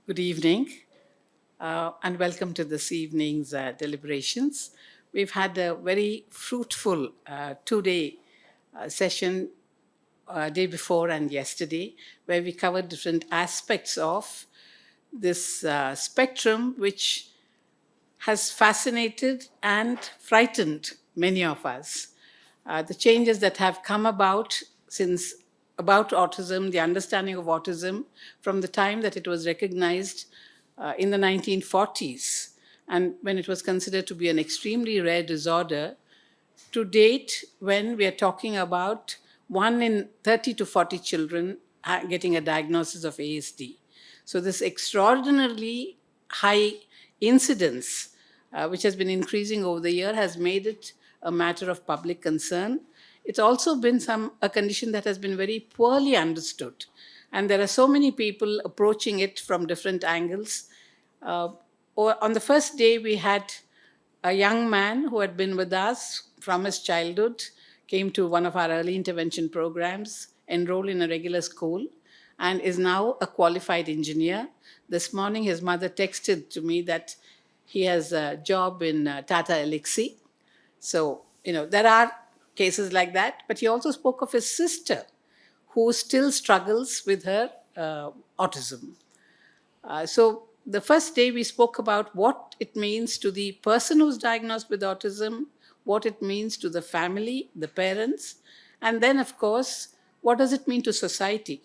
Good evening, and welcome to this evening's deliberations. We've had a very fruitful two-day session, day before and yesterday, where we covered different aspects of this spectrum, which has fascinated and frightened many of us. The changes that have come about since about autism, the understanding of autism from the time that it was recognized in the 1940s, and when it was considered to be an extremely rare disorder, to date, when we are talking about 1 in 30 to 40 children getting a diagnosis of ASD. So, this extraordinarily high incidence, which has been increasing over the year, has made it a matter of public concern. It's also been a condition that has been very poorly understood. And there are so many people approaching it from different angles. On the first day, we had a young man who had been with us from his childhood, came to one of our early intervention programs, enrolled in a regular school, and is now a qualified engineer. This morning, his mother texted to me that he has a job in Tata Elxsi. So, there are cases like that. But he also spoke of his sister, who still struggles with her autism. So the first day we spoke about what it means to the person who's diagnosed with autism, what it means to the family, the parents, and then, of course, what does it mean to society?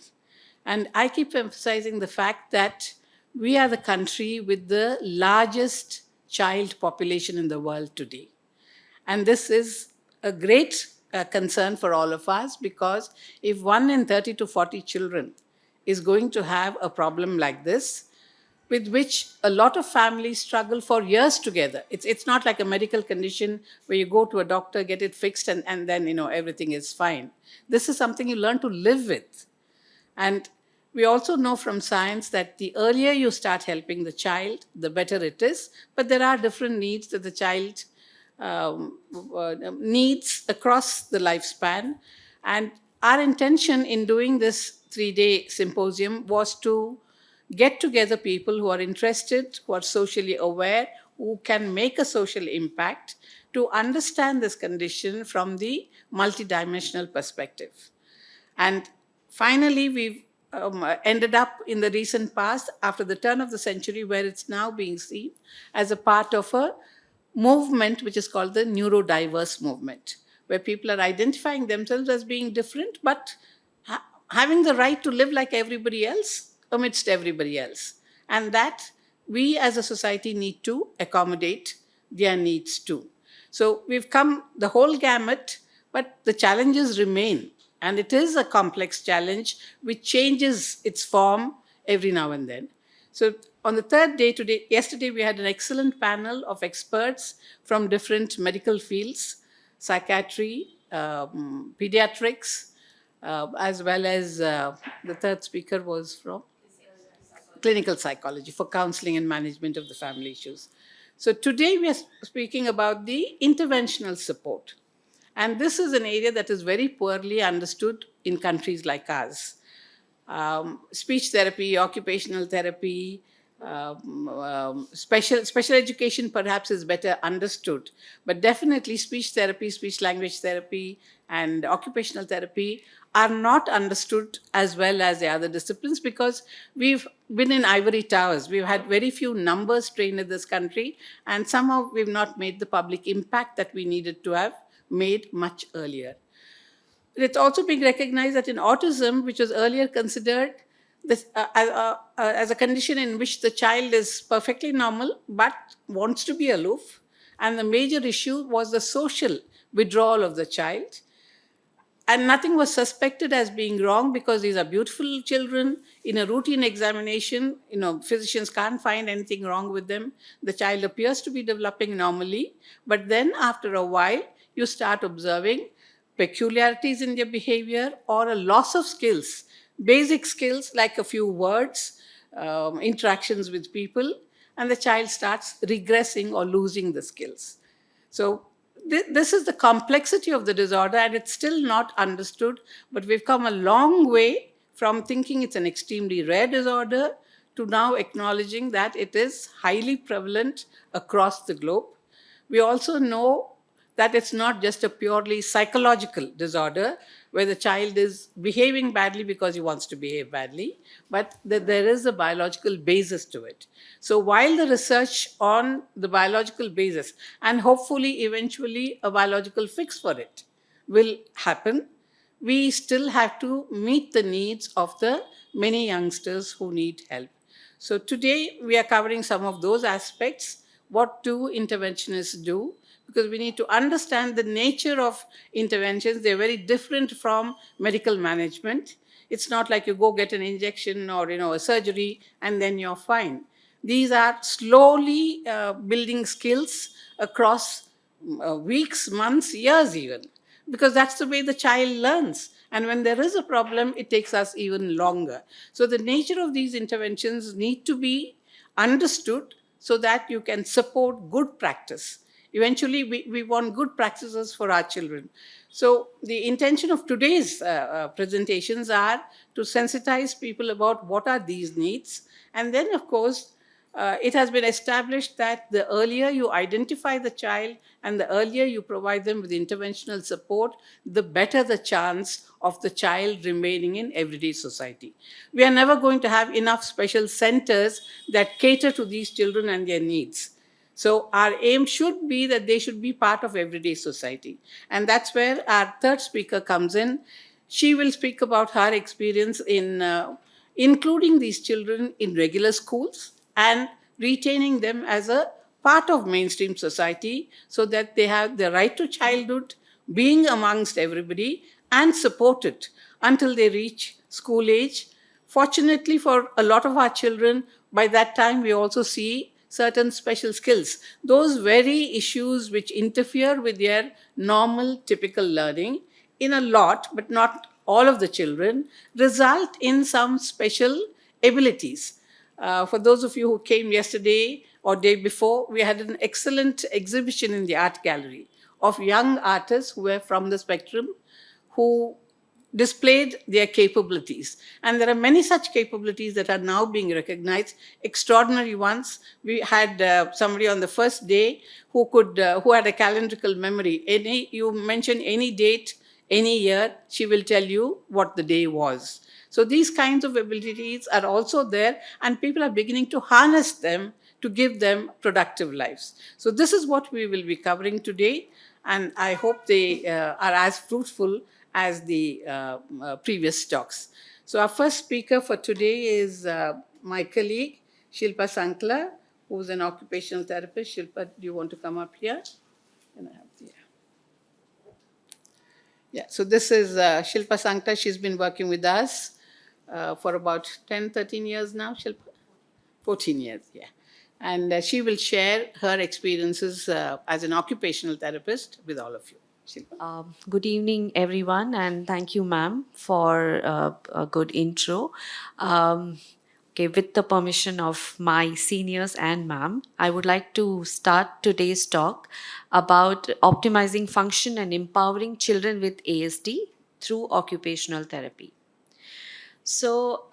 And I keep emphasizing the fact that we are the country with the largest child population in the world today. And this is a great concern for all of us, because if 1 in 30 to 40 children is going to have a problem like this, with which a lot of families struggle for years together. It's not like a medical condition where you go to a doctor, get it fixed, and then everything is fine. This is something you learn to live with. And we also know from science that the earlier you start helping the child, the better it is. But there are different needs that the child needs across the lifespan. And our intention in doing this 3-day symposium was to get together people who are interested, who are socially aware, who can make a social impact, to understand this condition from the multidimensional perspective. And finally, we've ended up in the recent past, after the turn of the century, where it's now being seen as a part of a movement which is called the neurodiverse movement, where people are identifying themselves as being different, but having the right to live like everybody else amidst everybody else. And that we as a society need to accommodate their needs too. So we've come the whole gamut, but the challenges remain. And it is a complex challenge which changes its form every now and then. So on the third day yesterday, we had an excellent panel of experts from different medical fields, psychiatry, pediatrics, as well as the third speaker was from clinical psychology for counseling and management of the family issues. So today we are speaking about the interventional support. And this is an area that is very poorly understood in countries like ours. Speech therapy, occupational therapy, special education perhaps is better understood, but definitely speech therapy, speech language therapy, and occupational therapy are not understood as well as the other disciplines, because we've been in ivory towers. We've had very few numbers trained in this country, and somehow we've not made the public impact that we needed to have made much earlier. It's also being recognized that in autism, which was earlier considered as a condition in which the child is perfectly normal but wants to be aloof, and the major issue was the social withdrawal of the child. And nothing was suspected as being wrong, because these are beautiful children. In a routine examination, physicians can't find anything wrong with them. The child appears to be developing normally, but then after a while, you start observing peculiarities in their behavior or a loss of skills, basic skills like a few words, interactions with people, and the child starts regressing or losing the skills. So this is the complexity of the disorder, and it's still not understood, but we've come a long way from thinking it's an extremely rare disorder to now acknowledging that it is highly prevalent across the globe. We also know that it's not just a purely psychological disorder where the child is behaving badly because he wants to behave badly, but that there is a biological basis to it. So while the research on the biological basis and hopefully eventually a biological fix for it will happen, we still have to meet the needs of the many youngsters who need help. So today we are covering some of those aspects. What do interventionists do? Because we need to understand the nature of interventions. They're very different from medical management. It's not like you go get an injection or a surgery and then you're fine. These are slowly building skills across weeks, months, years even, because that's the way the child learns. And when there is a problem, it takes us even longer. So the nature of these interventions need to be understood so that you can support good practice. Eventually, we want good practices for our children. So the intention of today's presentations are to sensitize people about what are these needs. And then, of course, it has been established that the earlier you identify the child and the earlier you provide them with interventional support, the better the chance of the child remaining in everyday society. We are never going to have enough special centers that cater to these children and their needs. So our aim should be that they should be part of everyday society. And that's where our third speaker comes in. She will speak about her experience in including these children in regular schools and retaining them as a part of mainstream society so that they have the right to childhood, being amongst everybody, and supported until they reach school age. Fortunately for a lot of our children, by that time we also see certain special skills. Those very issues which interfere with their normal, typical learning in a lot, but not all of the children, result in some special abilities. For those of you who came yesterday or day before, we had an excellent exhibition in the art gallery of young artists who were from the spectrum, who displayed their capabilities. And there are many such capabilities that are now being recognized, extraordinary ones. We had somebody on the first day who had a calendrical memory. You mention any date, any year, she will tell you what the day was. So these kinds of abilities are also there, and people are beginning to harness them to give them productive lives. So this is what we will be covering today, and I hope they are as fruitful as the previous talks. So our first speaker for today is my colleague, Shilpa Sankhla, who's an occupational therapist. Shilpa, do you want to come up here? And I have Yeah, so this is Shilpa Sankhla. She's been working with us for about 10, 13 years now, Shilpa? 14 years, yeah. And she will share her experiences as an occupational therapist with all of you. Good evening, everyone, and thank you, ma'am, for a good intro. Okay, with the permission of my seniors and ma'am, I would like to start today's talk about optimizing function and empowering children with ASD through occupational therapy. So,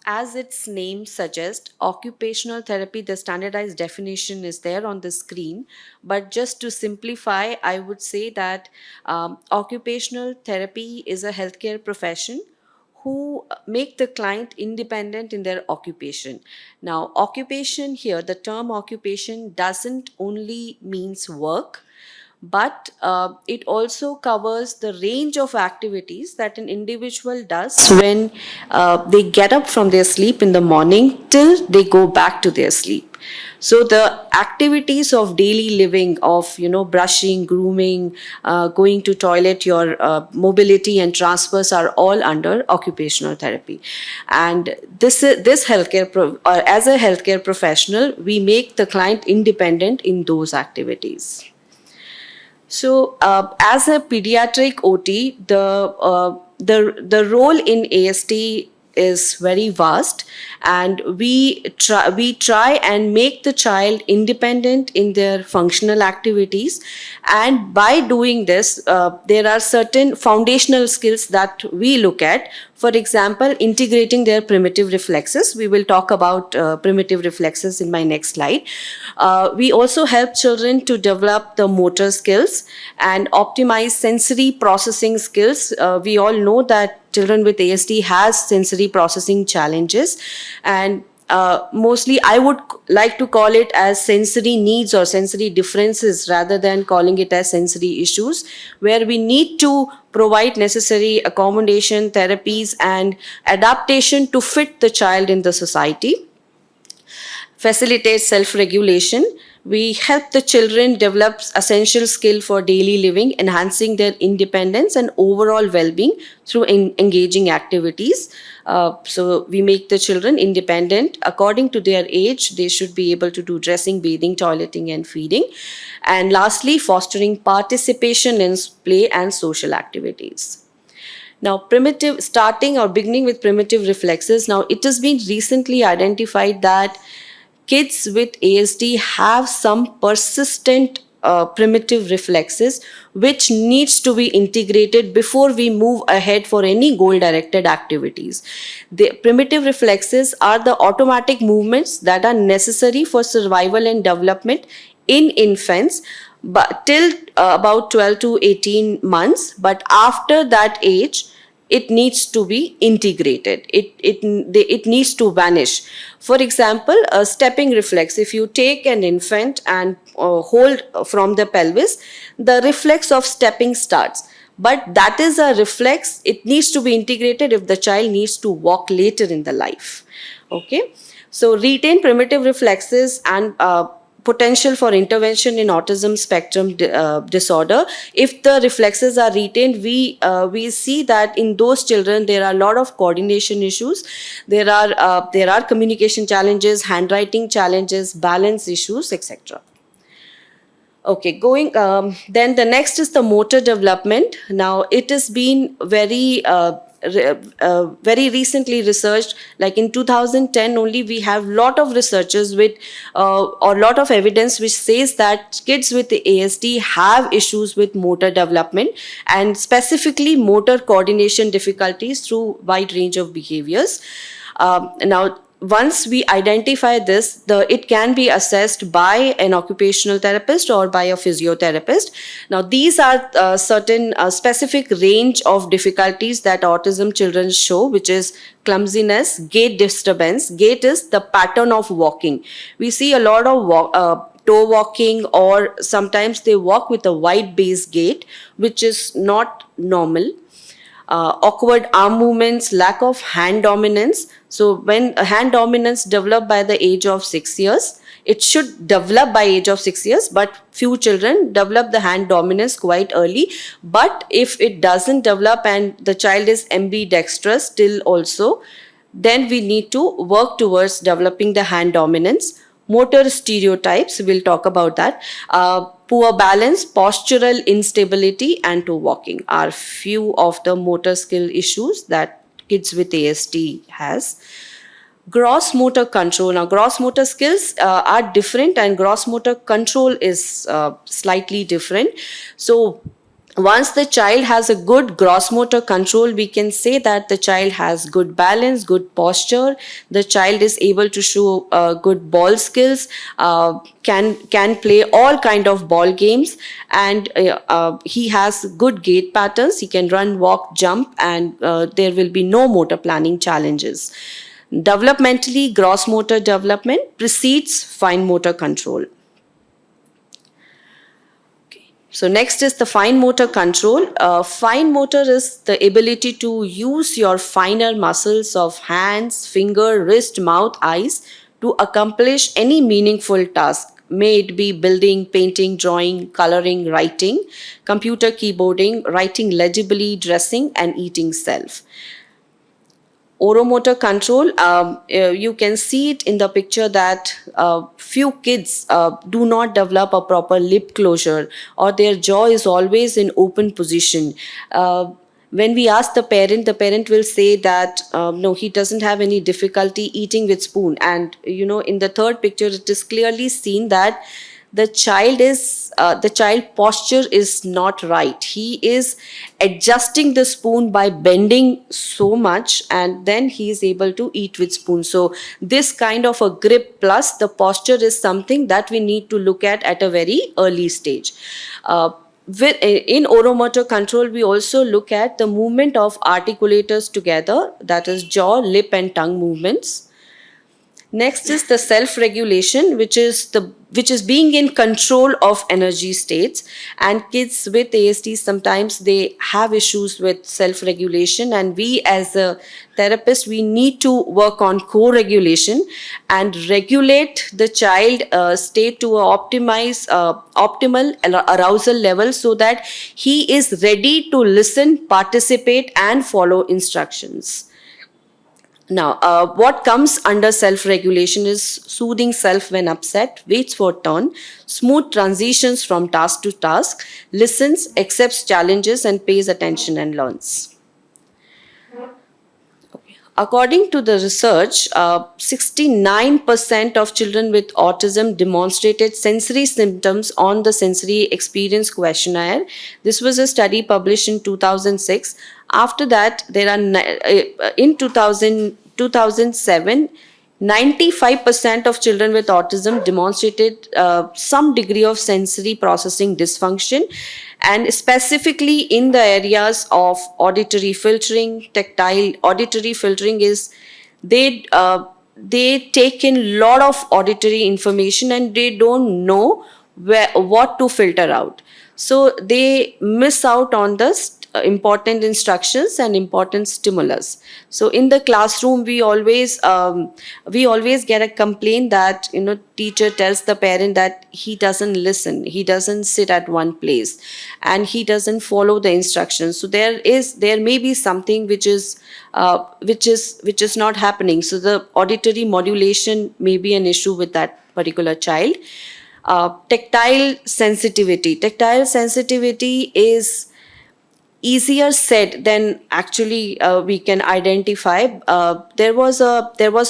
as its name suggests, occupational therapy, the standardized definition is there on the screen. But just to simplify, I would say that occupational therapy is a healthcare profession who make the client independent in their occupation. Now, occupation here, the term occupation doesn't only means work, but it also covers the range of activities that an individual does when they get up from their sleep in the morning till they go back to their sleep. So the activities of daily living, of brushing, grooming, going to toilet, your mobility and transfers are all under occupational therapy. And this healthcare as a healthcare professional, we make the client independent in those activities. So, as a pediatric OT, the role in ASD is very vast, and we try and make the child independent in their functional activities. And by doing this, there are certain foundational skills that we look at. For example, integrating their primitive reflexes. We will talk about primitive reflexes in my next slide. We also help children to develop the motor skills and optimize sensory processing skills. We all know that children with ASD has sensory processing challenges, and mostly I would like to call it as sensory needs or sensory differences rather than calling it as sensory issues, where we need to provide necessary accommodation, therapies, and adaptation to fit the child in the society. Facilitate self-regulation. We help the children develop essential skill for daily living, enhancing their independence and overall well-being through engaging activities. So we make the children independent according to their age. They should be able to do dressing, bathing, toileting, and feeding. And lastly, fostering participation in play and social activities. Now, starting or beginning with primitive reflexes. Now, it has been recently identified that kids with ASD have some persistent primitive reflexes which needs to be integrated before we move ahead for any goal-directed activities. The primitive reflexes are the automatic movements that are necessary for survival and development in infants, but till about 12 to 18 months. But after that age, it needs to be integrated. It needs to vanish. For example, a stepping reflex. If you take an infant and hold from the pelvis, the reflex of stepping starts. But that is a reflex. It needs to be integrated if the child needs to walk later in the life. Okay. So retain primitive reflexes and potential for intervention in autism spectrum disorder. If the reflexes are retained, we see that in those children there are a lot of coordination issues. There are communication challenges, handwriting challenges, balance issues, etc. Okay, then the next is the motor development. Now, it has been very recently researched, like in 2010 only. We have lot of researchers with or lot of evidence which says that kids with the ASD have issues with motor development, and specifically motor coordination difficulties through wide range of behaviors. Now, once we identify this, it can be assessed by an occupational therapist or by a physiotherapist. Now, these are certain specific range of difficulties that autism children show, which is clumsiness, gait disturbance. Gait is the pattern of walking. We see a lot of toe walking, or sometimes they walk with a wide base gait, which is not normal. Awkward arm movements, lack of hand dominance. So when hand dominance developed by the age of 6 years, it should develop by age of 6 years, but few children develop the hand dominance quite early. But if it doesn't develop and the child is ambidextrous still also, then we need to work towards developing the hand dominance. Motor stereotypes, we'll talk about that. Poor balance, postural instability, and toe walking are few of the motor skill issues that kids with ASD has. Gross motor control. Now, gross motor skills are different, and gross motor control is slightly different. So, once the child has a good gross motor control, we can say that the child has good balance, good posture. The child is able to show good ball skills, can play all kind of ball games, and he has good gait patterns. He can run, walk, jump, and there will be no motor planning challenges. Developmentally, gross motor development precedes fine motor control. So next is the fine motor control. Fine motor is the ability to use your finer muscles of hands, finger, wrist, mouth, eyes to accomplish any meaningful task. May it be building, painting, drawing, coloring, writing, computer keyboarding, writing legibly, dressing, and eating self. Oromotor control, you can see it in the picture that few kids do not develop a proper lip closure, or their jaw is always in open position. when we ask the parent will say that no, he doesn't have any difficulty eating with spoon. And in the third picture, it is clearly seen that the child posture is not right. He is adjusting the spoon by bending so much, and then he is able to eat with spoon. So this kind of a grip plus the posture is something that we need to look at a very early stage. In oromotor control, we also look at the movement of articulators together, that is jaw, lip and tongue movements. Next is the self-regulation, which is being in control of energy states. And kids with ASD, sometimes they have issues with self-regulation, and we as a therapist, we need to work on co-regulation and regulate the child state to a optimal arousal level, so that he is ready to listen, participate and follow instructions. Now, what comes under self-regulation is soothing self when upset, waits for turn, smooth transitions from task to task, listens, accepts challenges, and pays attention and learns. According to the research, 69% of children with autism demonstrated sensory symptoms on the sensory experience questionnaire. This was a study published in 2006. After that, there are in 2007, 95% of children with autism demonstrated some degree of sensory processing dysfunction, and specifically in the areas of auditory filtering, tactile. Auditory filtering is they take in lot of auditory information and they don't know what to filter out. So they miss out on the important instructions and important stimulus. So in the classroom, we always get a complaint that teacher tells the parent that he doesn't listen, he doesn't sit at one place, and he doesn't follow the instructions. So there may be something which is not happening. So the auditory modulation may be an issue with that particular child. Tactile sensitivity is easier said than actually we can identify. There was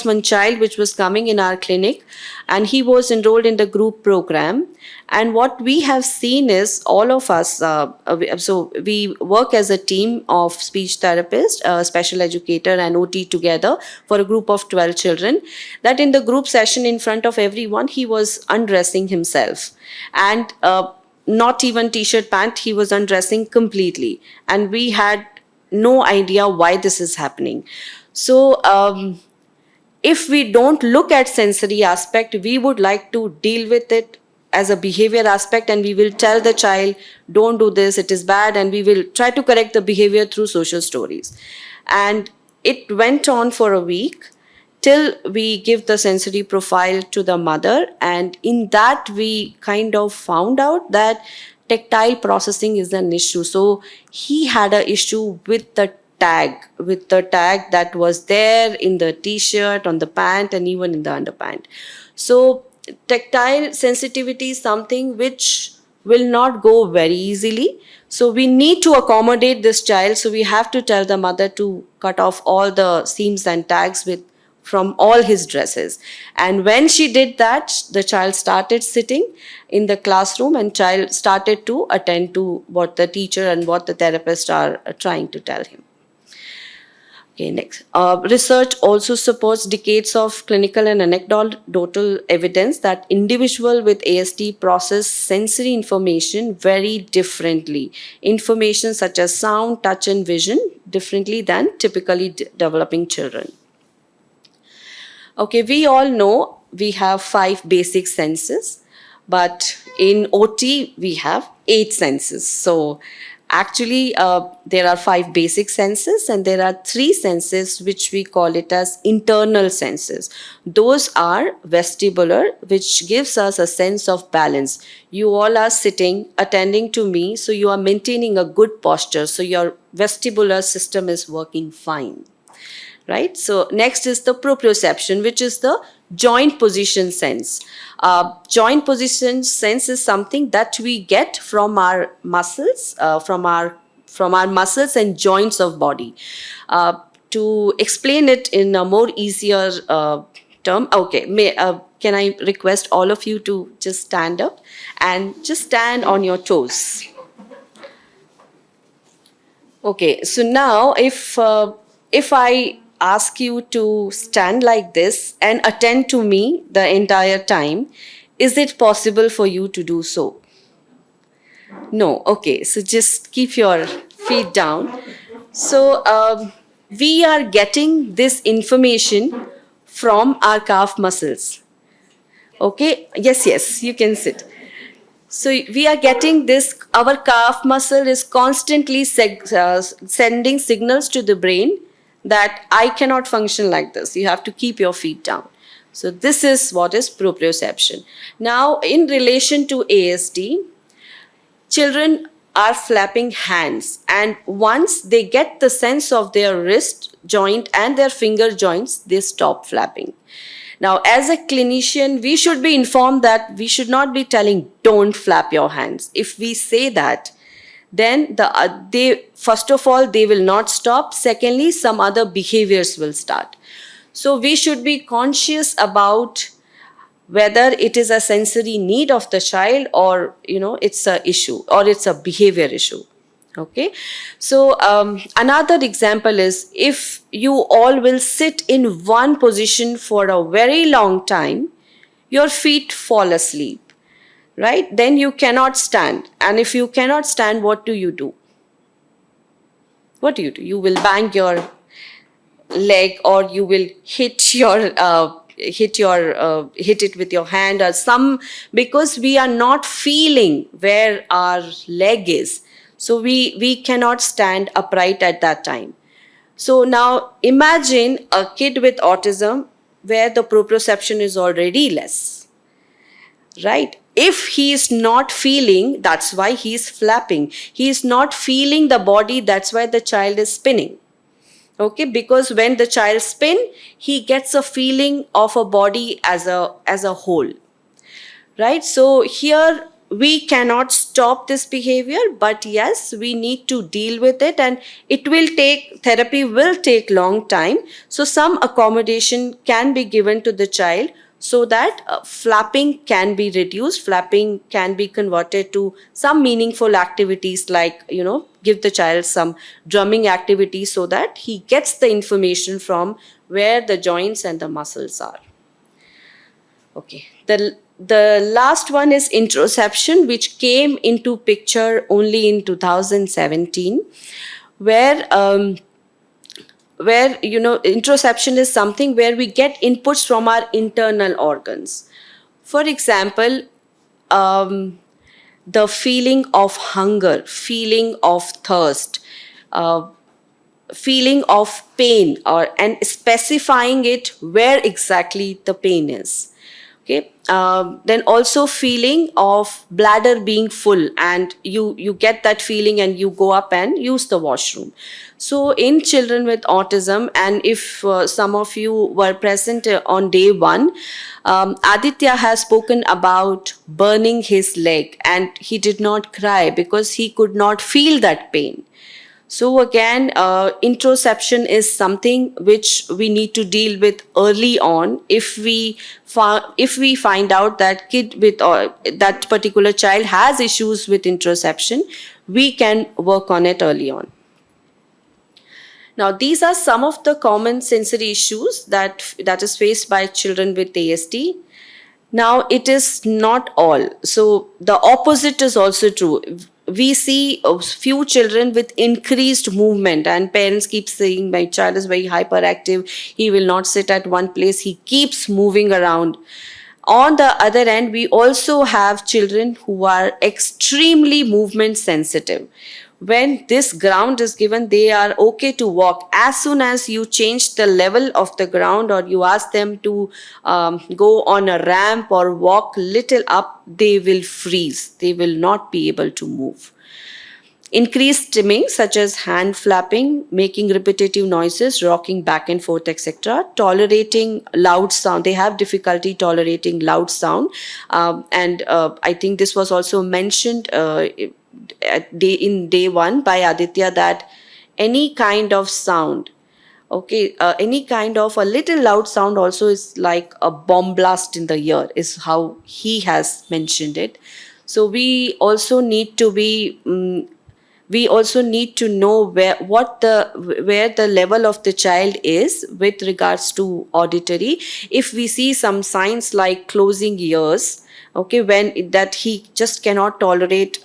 one child which was coming in our clinic, and he was enrolled in the group program. And what we have seen is all of us, so we work as a team of speech therapist, special educator and OT together for a group of 12 children, that in the group session in front of everyone, he was undressing himself. And not even t-shirt pant, he was undressing completely, and we had no idea why this is happening. So if we don't look at sensory aspect, we would like to deal with it as a behavior aspect, and we will tell the child, don't do this, it is bad, and we will try to correct the behavior through social stories. And it went on for a week till we give the sensory profile to the mother, and in that we kind of found out that tactile processing is an issue. So he had an issue with the tag that was there in the t-shirt, on the pant, and even in the underpant. So tactile sensitivity is something which will not go very easily. So we need to accommodate this child. So we have to tell the mother to cut off all the seams and tags from all his dresses. And when she did that, the child started sitting in the classroom, and child started to attend to what the teacher and what the therapist are trying to tell him. Okay, next. Research also supports decades of clinical and anecdotal evidence that individuals with ASD process sensory information very differently. Information such as sound, touch, and vision differently than typically developing children. Okay, we all know we have 5 basic senses, but in OT we have 8 senses. So actually there are 5 basic senses, and there are 3 senses which we call it as internal senses. Those are vestibular, which gives us a sense of balance. You all are sitting, attending to me, so you are maintaining a good posture. So your vestibular system is working fine. Right? So next is the proprioception, which is the joint position sense. Joint position sense is something that we get from our muscles, from from our muscles and joints of body. To explain it in a more easier term, okay, can I request all of you to just stand up and just stand on your toes? Okay, so now if I ask you to stand like this and attend to me the entire time, is it possible for you to do so? No. Okay, so just keep your feet down. So we are getting this information from our calf muscles. Okay, yes, you can sit. So we are getting this, our calf muscle is constantly sending signals to the brain that I cannot function like this. You have to keep your feet down. So this is what is proprioception. Now, in relation to ASD, children are flapping hands, and once they get the sense of their wrist joint and their finger joints, they stop flapping. Now, as a clinician, we should be informed that we should not be telling, don't flap your hands. If we say that, then they first of all, they will not stop. Secondly, some other behaviors will start. So we should be conscious about whether it is a sensory need of the child, or it's a issue, or it's a behavior issue. Okay, so another example is, if you all will sit in one position for a very long time, your feet fall asleep, right? Then you cannot stand. And if you cannot stand, what do you do? What do? You will bang your leg, or you will hit it with your hand or some, because we are not feeling where our leg is. So we cannot stand upright at that time. So now imagine a kid with autism where the proprioception is already less, right? If he is not feeling, that's why he is flapping. He is not feeling the body, that's why the child is spinning. Okay, because when the child spin, he gets a feeling of a body as a whole, right? So here we cannot stop this behavior, but yes, we need to deal with it, and therapy will take long time. So some accommodation can be given to the child so that flapping can be reduced, flapping can be converted to some meaningful activities, like, give the child some drumming activity so that he gets the information from where the joints and the muscles are. Okay, the last one is interoception, which came into picture only in 2017, where interoception is something where we get inputs from our internal organs. For example, the feeling of hunger, feeling of thirst, feeling of pain, and specifying it where exactly the pain is. Okay, then also feeling of bladder being full, and you get that feeling and you go up and use the washroom. So in children with autism, and if some of you were present on day one, Aditya has spoken about burning his leg, and he did not cry because he could not feel that pain. So again, interoception is something which we need to deal with early on. If we find out that kid with that particular child has issues with interoception, we can work on it early on. Now, these are some of the common sensory issues that is faced by children with ASD. Now, it is not all. So the opposite is also true. We see a few children with increased movement, and parents keep saying, my child is very hyperactive, he will not sit at one place, he keeps moving around. On the other end, we also have children who are extremely movement sensitive. When this ground is given, they are okay to walk. As soon as you change the level of the ground, or you ask them to go on a ramp or walk little up, they will freeze. They will not be able to move. Increased stimming, such as hand flapping, making repetitive noises, rocking back and forth, etc. Tolerating loud sound. They have difficulty tolerating loud sound. And I think this was also mentioned in day one by Aditya that any kind of sound, okay, any kind of a little loud sound also is like a bomb blast in the ear, is how he has mentioned it. So we also need to know where the level of the child is with regards to auditory. If we see some signs like closing ears, okay, when that he just cannot tolerate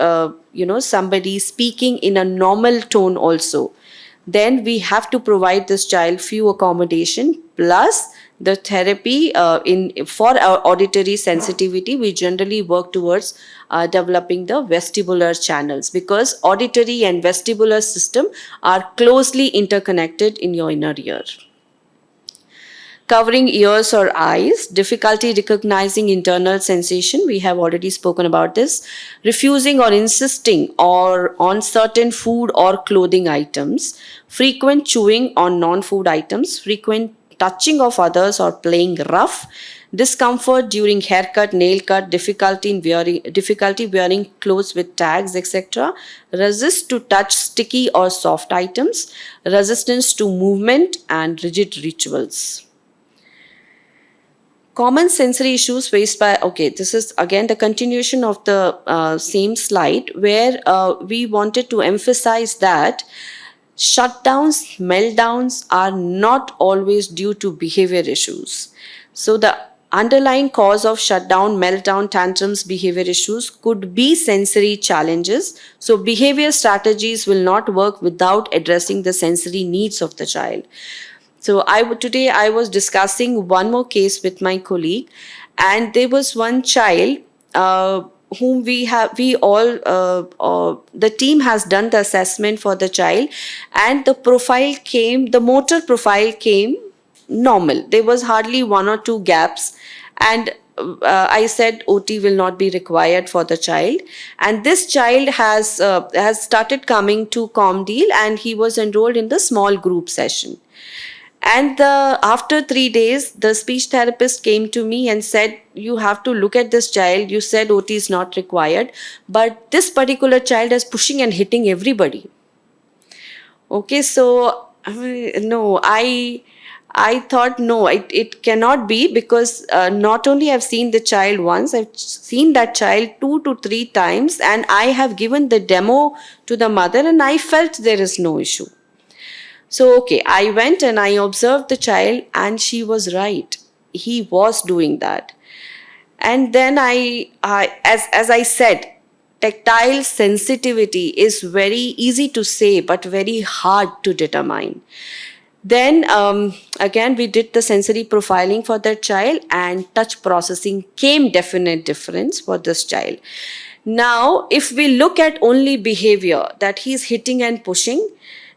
somebody speaking in a normal tone also, then we have to provide this child few accommodation plus the therapy. In For our auditory sensitivity, we generally work towards developing the vestibular channels, because auditory and vestibular system are closely interconnected in your inner ear. Covering ears or eyes, difficulty recognizing internal sensation, we have already spoken about this. Refusing or insisting or on certain food or clothing items, frequent chewing on non-food items, frequent touching of others or playing rough, discomfort during haircut, nail cut, difficulty wearing clothes with tags, etc. Resist to touch sticky or soft items, resistance to movement and rigid rituals. Common sensory issues faced by, okay, this is again the continuation of the same slide, where we wanted to emphasize that shutdowns, meltdowns are not always due to behavior issues. So the underlying cause of shutdown, meltdown, tantrums, behavior issues could be sensory challenges. So behavior strategies will not work without addressing the sensory needs of the child. So today I was discussing one more case with my colleague, and there was one child whom the team has done the assessment for the child, and the motor profile came normal. There was hardly one or two gaps, and I said OT will not be required for the child. And this child has started coming to ComDeal, and he was enrolled in the small group session. And after 3 days, the speech therapist came to me and said, you have to look at this child. You said OT is not required, but this particular child is pushing and hitting everybody. Okay, so no, I thought, no, it cannot be, because not only I've seen the child once, I've seen that child 2 to 3 times, and I have given the demo to the mother, and I felt there is no issue. So, okay, I went and I observed the child, and she was right. He was doing that. And then as I said, tactile sensitivity is very easy to say, but very hard to determine. Then again, we did the sensory profiling for that child, and touch processing came definite difference for this child. Now, if we look at only behavior, that he's hitting and pushing,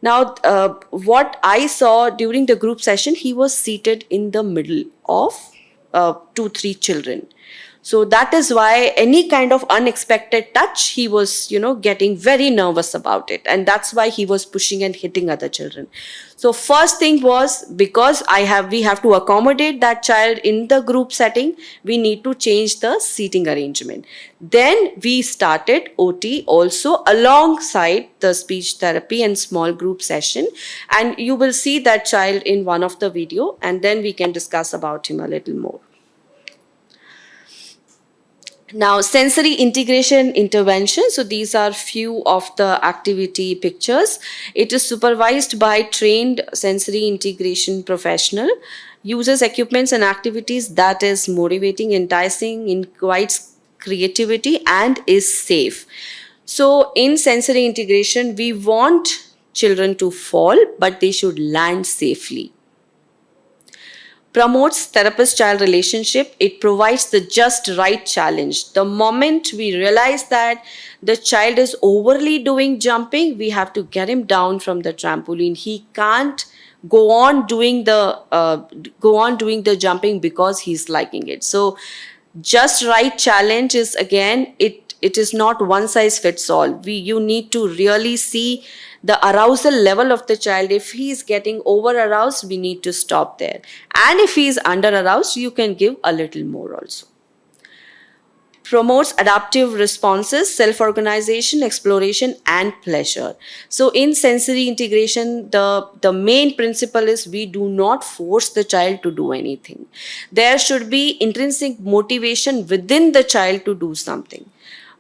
now, what I saw during the group session, he was seated in the middle of 2-3 children. So that is why any kind of unexpected touch, he was, getting very nervous about it. And that's why he was pushing and hitting other children. So first thing was, because we have to accommodate that child in the group setting, we need to change the seating arrangement. Then we started OT also alongside the speech therapy and small group session. And you will see that child in one of the video, and then we can discuss about him a little more. Now, sensory integration intervention. So these are few of the activity pictures. It is supervised by trained sensory integration professional, uses equipments and activities that is motivating, enticing, invites creativity, and is safe. So in sensory integration, we want children to fall, but they should land safely. Promotes therapist-child relationship. It provides the just right challenge. The moment we realize that the child is overly doing jumping, we have to get him down from the trampoline. He can't go on doing the jumping because he's liking it. So just right challenge is, again, it is not one size fits all. You need to really see the arousal level of the child. If he is getting over aroused, we need to stop there. And if he is under aroused, you can give a little more also. promotes adaptive responses, self-organization, exploration, and pleasure. So in sensory integration, the main principle is we do not force the child to do anything. There should be intrinsic motivation within the child to do something.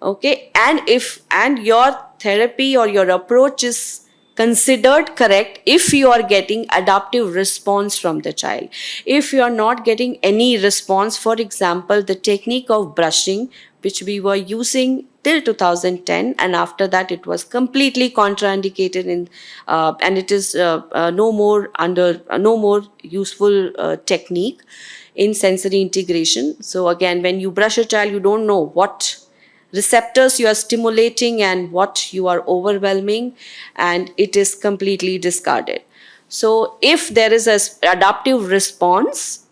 Okay, and your therapy or your approach is considered correct if you are getting adaptive response from the child. If you are not getting any response, for example, the technique of brushing which we were using till 2010, and after that it was completely contraindicated in and it is no more useful technique in sensory integration. So again, when you brush a child, you don't know what receptors you are stimulating and what you are overwhelming, and it is completely discarded. So if there is an adaptive response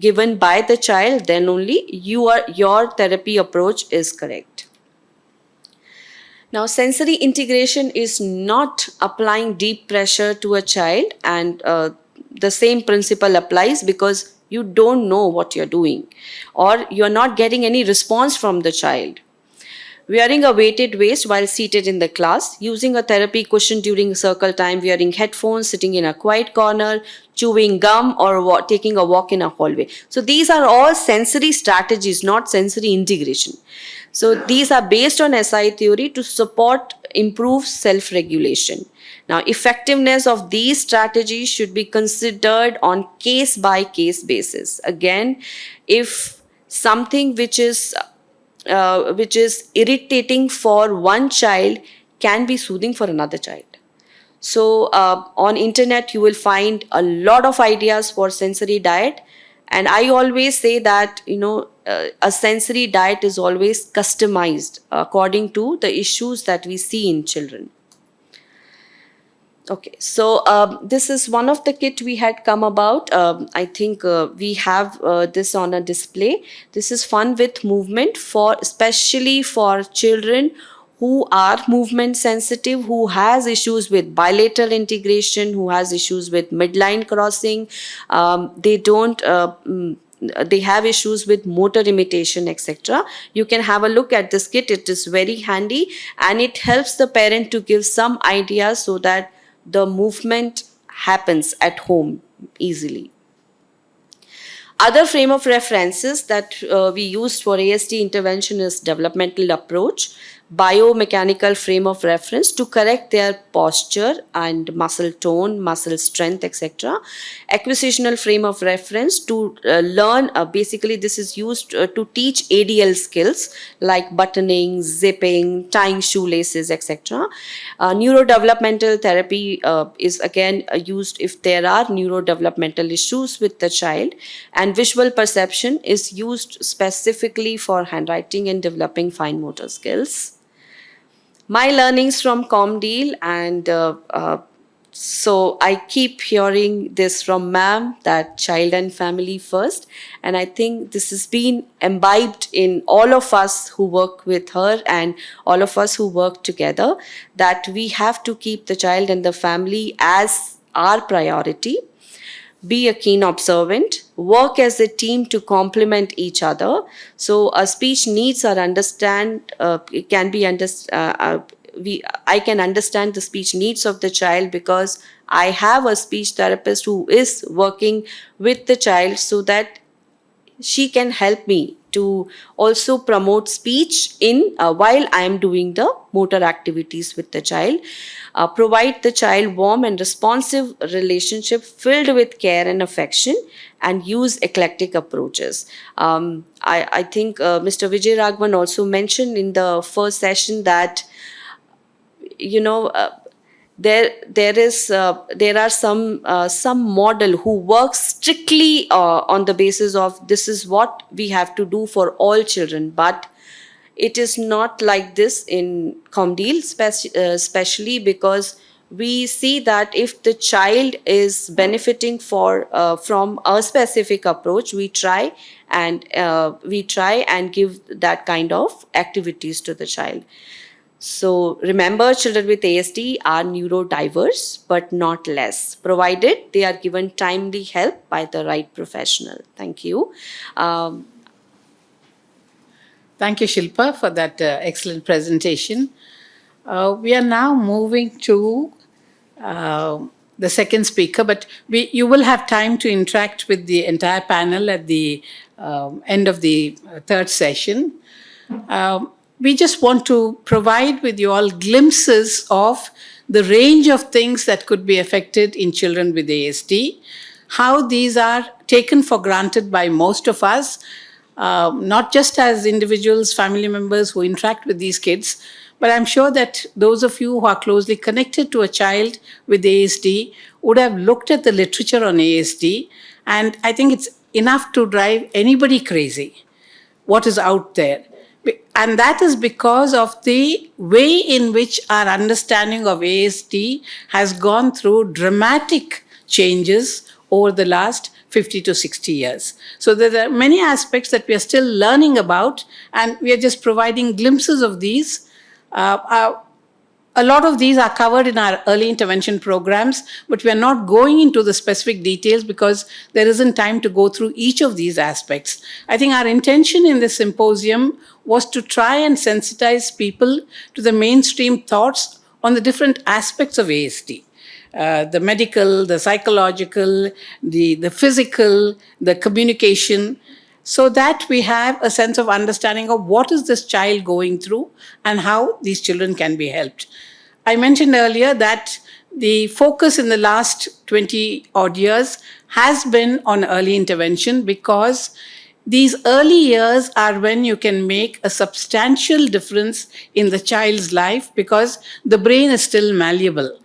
given by the child, then only your therapy approach is correct. Now, sensory integration is not applying deep pressure to a child, and the same principle applies because you don't know what you're doing or you're not getting any response from the child. Wearing a weighted waist while seated in the class, using a therapy cushion during circle time, wearing headphones, sitting in a quiet corner, chewing gum, or taking a walk in a hallway. So these are all sensory strategies, not sensory integration. So these are based on SI theory to support improved self-regulation. Now, effectiveness of these strategies should be considered on case-by-case basis. Again, if something which is irritating for one child can be soothing for another child. So on internet you will find a lot of ideas for sensory diet, and I always say that a sensory diet is always customized according to the issues that we see in children. Okay, so this is one of the kit we had come about. I think we have this on a display. This is fun with movement, especially for children who are movement sensitive, who has issues with bilateral integration, who has issues with midline crossing. They have issues with motor imitation, etc. You can have a look at this kit. It is very handy and it helps the parent to give some ideas so that the movement happens at home easily. Other frame of references that we used for ASD intervention is developmental approach, biomechanical frame of reference to correct their posture and muscle tone, muscle strength, etc. Acquisitional frame of reference to learn, basically this is used to teach ADL skills like buttoning, zipping, tying shoelaces, etc. Neurodevelopmental therapy is again used if there are neurodevelopmental issues with the child, and visual perception is used specifically for handwriting and developing fine motor skills. My learnings from ComDeal, and so I keep hearing this from ma'am that child and family first, and I think this has been imbibed in all of us who work with her and all of us who work together, that we have to keep the child and the family as our priority. Be a keen observant, work as a team to complement each other. So a speech needs are it can be I can understand the speech needs of the child because I have a speech therapist who is working with the child so that she can help me to also promote speech in while I am doing the motor activities with the child. Provide the child warm and responsive relationship filled with care and affection, and use eclectic approaches. I think Mr. Vijay Raghavan also mentioned in the first session that there are some model who works strictly on the basis of this is what we have to do for all children, but it is not like this in ComDeal, especially because we see that if the child is benefiting from a specific approach, we try and give that kind of activities to the child. So remember, children with ASD are neurodiverse, but not less, provided they are given timely help by the right professional. Thank you. Thank you, Shilpa, for that excellent presentation. We are now moving to uh, the second speaker, but you will have time to interact with the entire panel at the end of the third session. We just want to provide with you all glimpses of the range of things that could be affected in children with ASD, how these are taken for granted by most of us, not just as individuals, family members who interact with these kids, but I'm sure that those of you who are closely connected to a child with ASD would have looked at the literature on ASD, and I think it's enough to drive anybody crazy what is out there. And that is because of the way in which our understanding of ASD has gone through dramatic changes over the last 50 to 60 years. So there are many aspects that we are still learning about, and we are just providing glimpses of these. A lot of these are covered in our early intervention programs, but we are not going into the specific details because there isn't time to go through each of these aspects. I think our intention in this symposium was to try and sensitize people to the mainstream thoughts on the different aspects of ASD. The medical, the psychological, the physical, the communication, so that we have a sense of understanding of what is this child going through and how these children can be helped. I mentioned earlier that the focus in the last 20 odd years has been on early intervention because these early years are when you can make a substantial difference in the child's life because the brain is still malleable.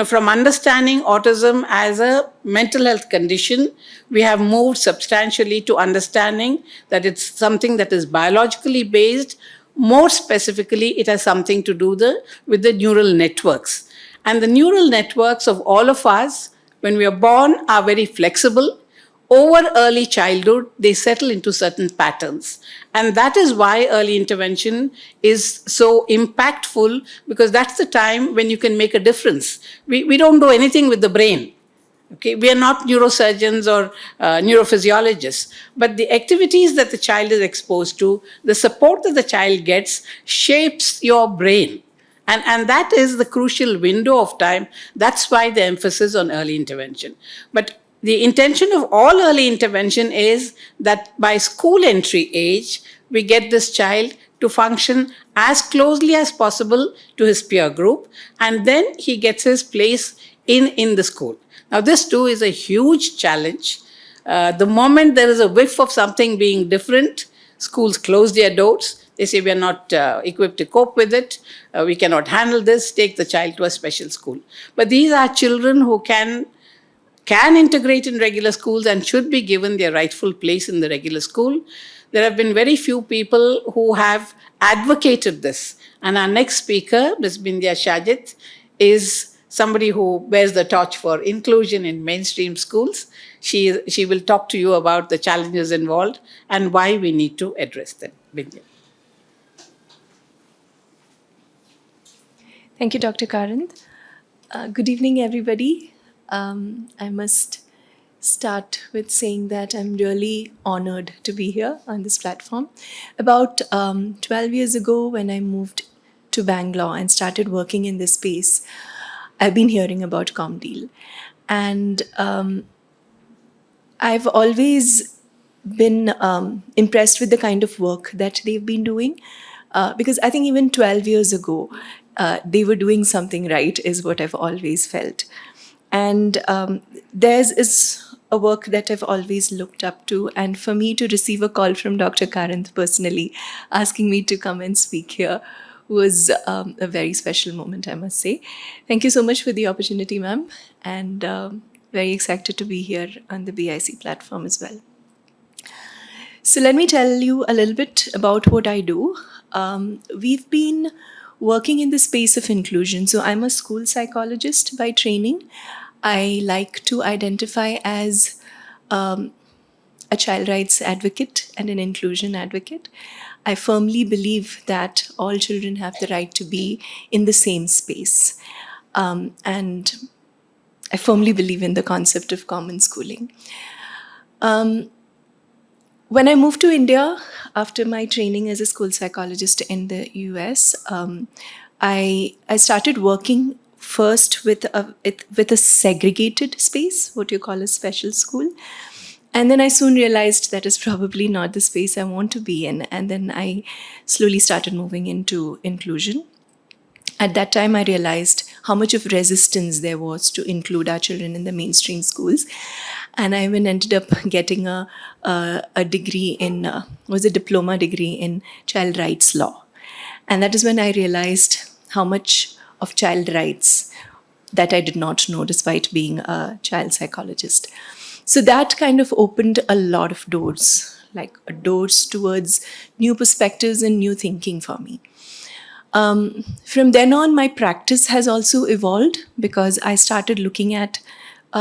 From understanding autism as a mental health condition, we have moved substantially to understanding that it's something that is biologically based. More specifically, it has something to do with the neural networks. And the neural networks of all of us, when we are born, are very flexible. Over early childhood, they settle into certain patterns. And that is why early intervention is so impactful, because that's the time when you can make a difference. We don't do anything with the brain. Okay, we are not neurosurgeons or neurophysiologists, but the activities that the child is exposed to, the support that the child gets, shapes your brain. And that is the crucial window of time. That's why the emphasis on early intervention. But the intention of all early intervention is that by school entry age, we get this child to function as closely as possible to his peer group, and then he gets his place in the school. Now, this too is a huge challenge. The moment there is a whiff of something being different, schools close their doors. They say we are not equipped to cope with it. We cannot handle this. Take the child to a special school. But these are children who can integrate in regular schools and should be given their rightful place in the regular school. There have been very few people who have advocated this. And our next speaker, Ms. Bindiya Shajith, is somebody who bears the torch for inclusion in mainstream schools. She will talk to you about the challenges involved and why we need to address them. Bindiya. Thank you, Dr. Karanth. Good evening, everybody. I must start with saying that I'm really honored to be here on this platform. About 12 years ago, when I moved to Bangalore and started working in this space, I've been hearing about ComDeal. And I've always been impressed with the kind of work that they've been doing, because I think even 12 years ago, they were doing something right, is what I've always felt. And theirs is a work that I've always looked up to. And for me to receive a call from Dr. Karanth personally, asking me to come and speak here, was a very special moment, I must say. Thank you so much for the opportunity, ma'am. And very excited to be here on the BIC platform as well. So let me tell you a little bit about what I do. We've been working in the space of inclusion. So I'm a school psychologist by training. I like to identify as a child rights advocate and an inclusion advocate. I firmly believe that all children have the right to be in the same space. And I firmly believe in the concept of common schooling. When I moved to India, after my training as a school psychologist in the US, I started working first with a segregated space, what you call a special school. And then I soon realized that is probably not the space I want to be in. And then I slowly started moving into inclusion. At that time, I realized how much of resistance there was to include our children in the mainstream schools. And I even ended up getting a degree in, was a diploma degree in child rights law. And that is when I realized how much of child rights that I did not know despite being a child psychologist. So that kind of opened a lot of doors, like doors towards new perspectives and new thinking for me. From then on, my practice has also evolved because I started looking at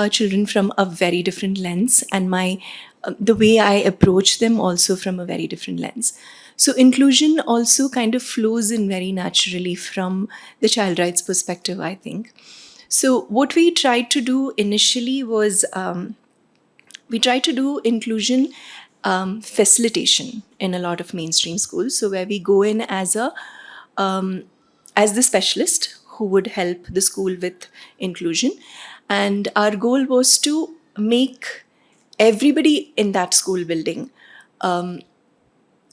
children from a very different lens, and the way I approach them also from a very different lens. So inclusion also kind of flows in very naturally from the child rights perspective, I think. So what we tried to do initially was we tried to do inclusion facilitation in a lot of mainstream schools. So where we go in as the specialist who would help the school with inclusion. And our goal was to make everybody in that school building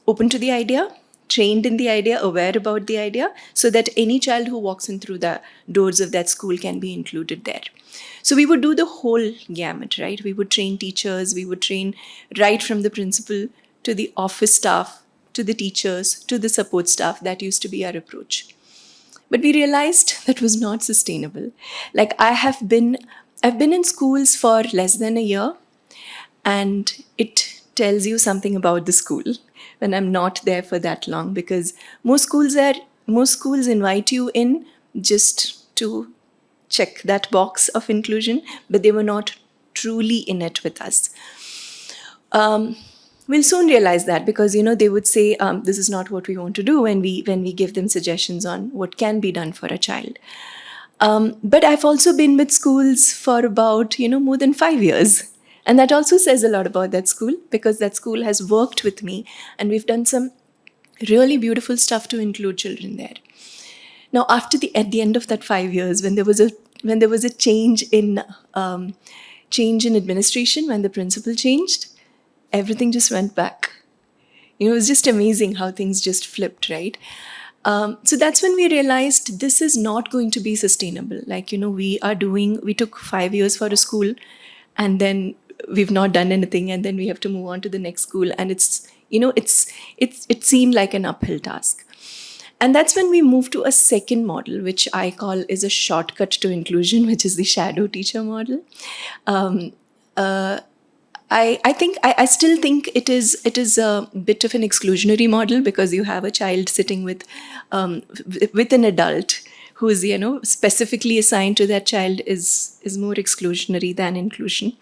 open to the idea, trained in the idea, aware about the idea, so that any child who walks in through the doors of that school can be included there. So we would do the whole gamut, right? We would train teachers, we would train right from the principal to the office staff, to the teachers, to the support staff. That used to be our approach. But we realized that was not sustainable. Like I've been in schools for less than a year, and it tells you something about the school when I'm not there for that long, because most schools invite you in just to check that box of inclusion, but they were not truly in it with us. We'll soon realize that, because they would say this is not what we want to do when we give them suggestions on what can be done for a child. But I've also been with schools for about more than 5 years. And that also says a lot about that school, because that school has worked with me and we've done some really beautiful stuff to include children there. Now, at the end of that 5 years, when there was a change in administration, when the principal changed, everything just went back. It was just amazing how things just flipped, right? So that's when we realized this is not going to be sustainable. Like, we took 5 years for a school, and then we've not done anything, and then we have to move on to the next school. And it seemed like an uphill task. And that's when we moved to a second model, which I call is a shortcut to inclusion, which is the shadow teacher model. I still think it is a bit of an exclusionary model, because you have a child sitting with an adult who is specifically assigned to that child is more exclusionary than inclusion.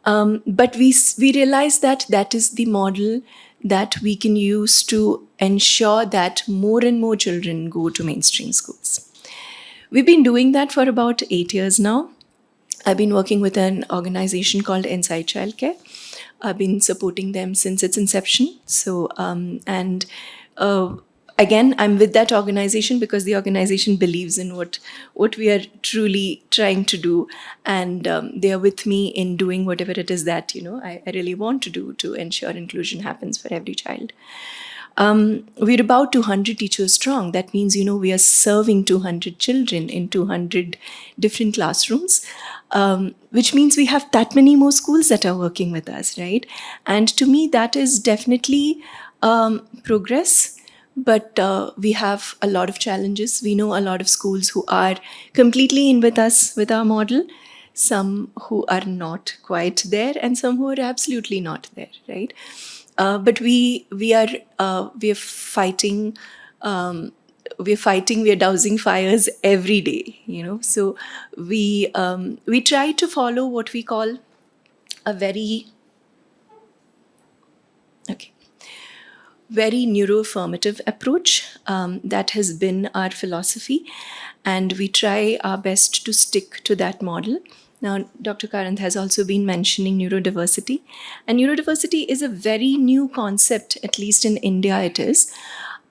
But we realize that is the model that we can use to ensure that more and more children go to mainstream schools. We've been doing that for about 8 years now. I've been working with an organization called Inside Childcare. I've been supporting them since its inception. So, again, I'm with that organization because the organization believes in what we are truly trying to do, and they are with me in doing whatever it is that I really want to do to ensure inclusion happens for every child. We're about 200 teachers strong. That means we are serving 200 children in 200 different classrooms, which means we have that many more schools that are working with us, right? And to me, that is definitely progress. But we have a lot of challenges. We know a lot of schools who are completely in with us, with our model, some who are not quite there, and some who are absolutely not there, right? But we are fighting. We are dousing fires every day, So we try to follow what we call a very neuroaffirmative approach. That has been our philosophy, and we try our best to stick to that model. Now, Dr. Karanth has also been mentioning neurodiversity. And neurodiversity is a very new concept, at least in India it is.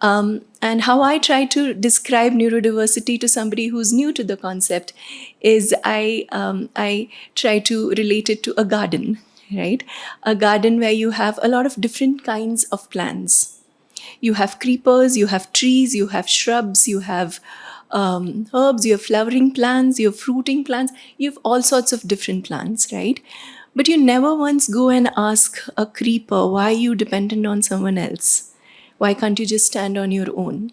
And how I try to describe neurodiversity to somebody who's new to the concept is I try to relate it to a garden, right? A garden where you have a lot of different kinds of plants. You have creepers, you have trees, you have shrubs, you have herbs, you have flowering plants, you have fruiting plants, you have all sorts of different plants, right? But you never once go and ask a creeper, why are you dependent on someone else? Why can't you just stand on your own?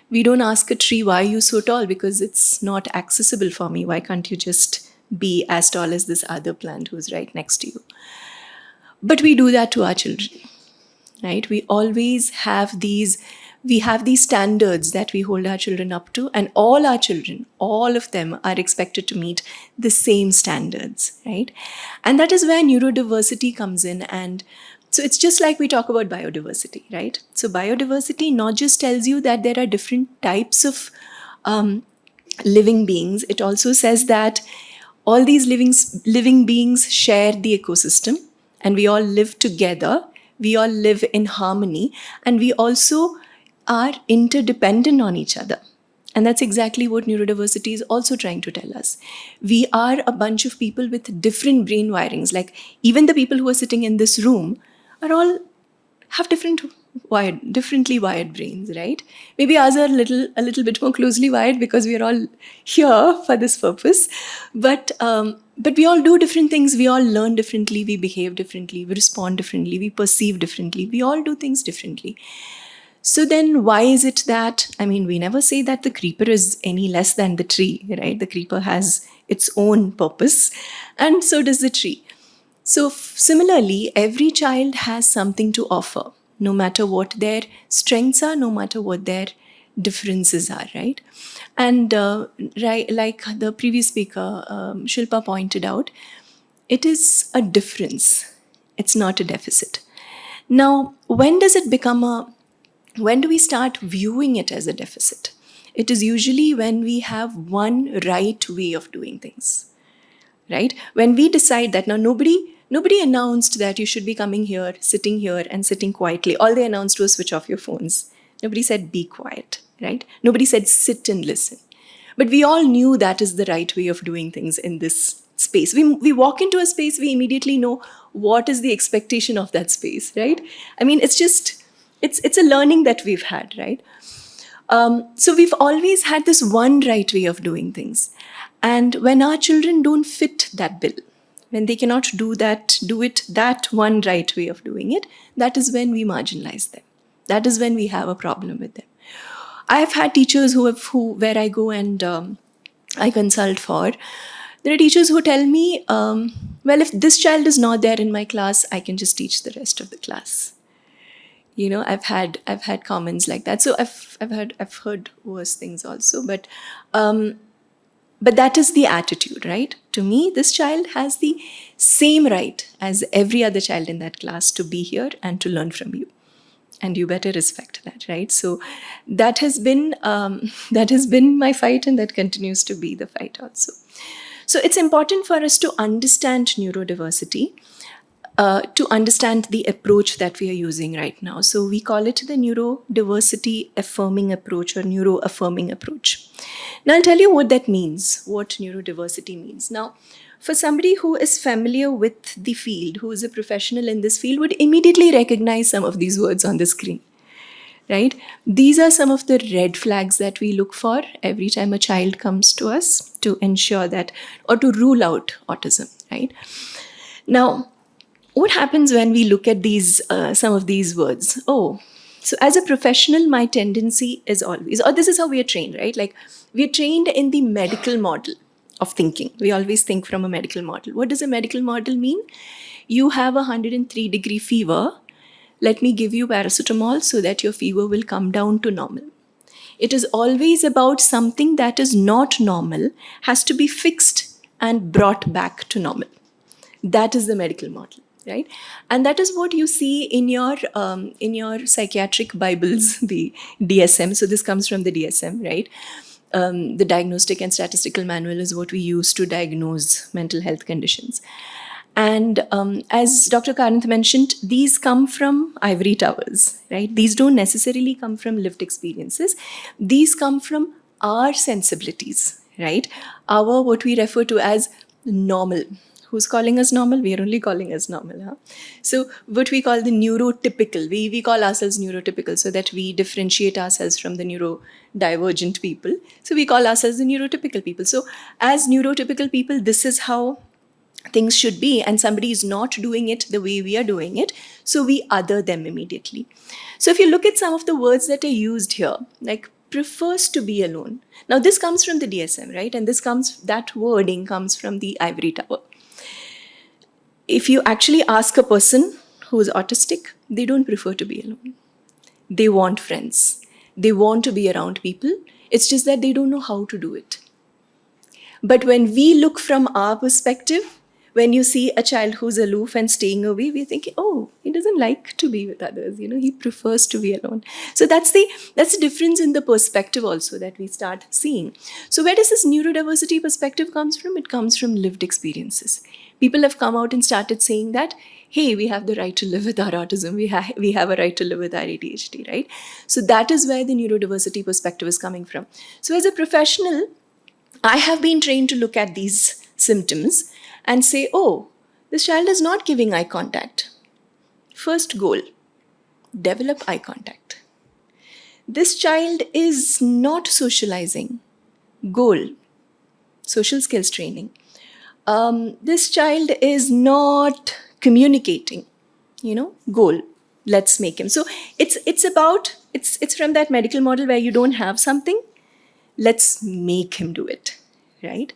We don't ask a tree, why are you so tall? Because it's not accessible for me. Why can't you just be as tall as this other plant who's right next to you? But we do that to our children, right? We always have these standards that we hold our children up to, and all our children, all of them are expected to meet the same standards, right? And that is where neurodiversity comes in. And so it's just like we talk about biodiversity, right? So biodiversity not just tells you that there are different types of living beings, it also says that all these living beings share the ecosystem, and we all live together, we all live in harmony, and we also are interdependent on each other. And that's exactly what neurodiversity is also trying to tell us. We are a bunch of people with different brain wirings. Like even the people who are sitting in this room are all have differently wired brains, right? Maybe ours are a little bit more closely wired because we are all here for this purpose. But we all do different things. We all learn differently. We behave differently. We respond differently. We perceive differently. We all do things differently. So then why is it that, we never say that the creeper is any less than the tree, right? The creeper has its own purpose, and so does the tree. So similarly, every child has something to offer, no matter what their strengths are, no matter what their differences are, right? And like the previous speaker, Shilpa, pointed out, it is a difference. It's not a deficit. Now, when do we start viewing it as a deficit? It is usually when we have one right way of doing things, right? When we decide that now nobody announced that you should be coming here, and sitting quietly. All they announced was switch off your phones. Nobody said be quiet, right? Nobody said sit and listen. But we all knew that is the right way of doing things in this space. We walk into a space, we immediately know what is the expectation of that space, right? It's a learning that we've had, right? So we've always had this one right way of doing things. And when our children don't fit that bill, when they cannot do it that one right way of doing it, that is when we marginalize them. That is when we have a problem with them. I've had teachers where I go and I consult for. There are teachers who tell me, well, if this child is not there in my class, I can just teach the rest of the class. I've had comments like that. So I've heard worse things also, but that is the attitude, right? To me, this child has the same right as every other child in that class to be here and to learn from you, and you better respect that, right? So that has been my fight, and that continues to be the fight also. So it's important for us to understand neurodiversity. To understand the approach that we are using right now. So we call it the neurodiversity affirming approach or neuroaffirming approach. Now I'll tell you what that means, what neurodiversity means. Now, for somebody who is familiar with the field, who is a professional in this field, would immediately recognize some of these words on the screen, right? These are some of the red flags that we look for every time a child comes to us to ensure that, or to rule out autism, right? Now, what happens when we look at these some of these words? So as a professional, my tendency is always, or this is how we are trained, right? Like we are trained in the medical model of thinking. We always think from a medical model. What does a medical model mean? You have a 103-degree fever. Let me give you paracetamol so that your fever will come down to normal. It is always about something that is not normal, has to be fixed and brought back to normal. That is the medical model. Right? And that is what you see in your psychiatric Bibles, the DSM. So this comes from the DSM, right? The Diagnostic and Statistical Manual is what we use to diagnose mental health conditions. And as Dr. Karanth mentioned, these come from ivory towers, right? These don't necessarily come from lived experiences. These come from our sensibilities, right? Our, what we refer to as normal. Who's calling us normal? We are only calling us normal. Huh? So what we call the neurotypical, we call ourselves neurotypical so that we differentiate ourselves from the neurodivergent people. So we call ourselves the neurotypical people. So as neurotypical people, this is how things should be, and somebody is not doing it the way we are doing it, so we other them immediately. So if you look at some of the words that are used here, like prefers to be alone. Now this comes from the DSM, right? And that wording comes from the ivory tower. If you actually ask a person who is autistic, they don't prefer to be alone. They want friends. They want to be around people. It's just that they don't know how to do it. But when we look from our perspective, when you see a child who's aloof and staying away, we're thinking, oh, he doesn't like to be with others. He prefers to be alone. So that's the difference in the perspective also that we start seeing. So where does this neurodiversity perspective comes from? It comes from lived experiences. People have come out and started saying that, hey, we have the right to live with our autism. We have a right to live with our ADHD, right? So that is where the neurodiversity perspective is coming from. So as a professional, I have been trained to look at these symptoms and say, oh, this child is not giving eye contact. First goal, develop eye contact. This child is not socializing. Goal, social skills training. This child is not communicating. Goal, let's make him. So it's from that medical model where you don't have something, let's make him do it, right?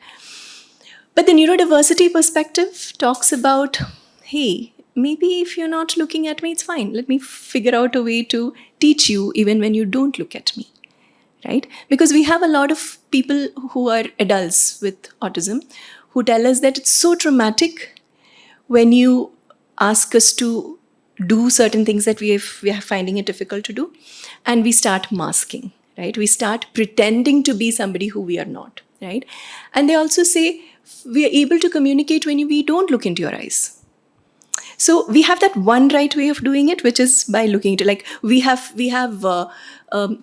But the neurodiversity perspective talks about, hey, maybe if you're not looking at me, it's fine. Let me figure out a way to teach you even when you don't look at me, right? Because we have a lot of people who are adults with autism who tell us that it's so traumatic when you ask us to do certain things that we are finding it difficult to do, and we start masking, right? We start pretending to be somebody who we are not, right? And they also say we are able to communicate when we don't look into your eyes. So we have that one right way of doing it, which is by looking into, like we have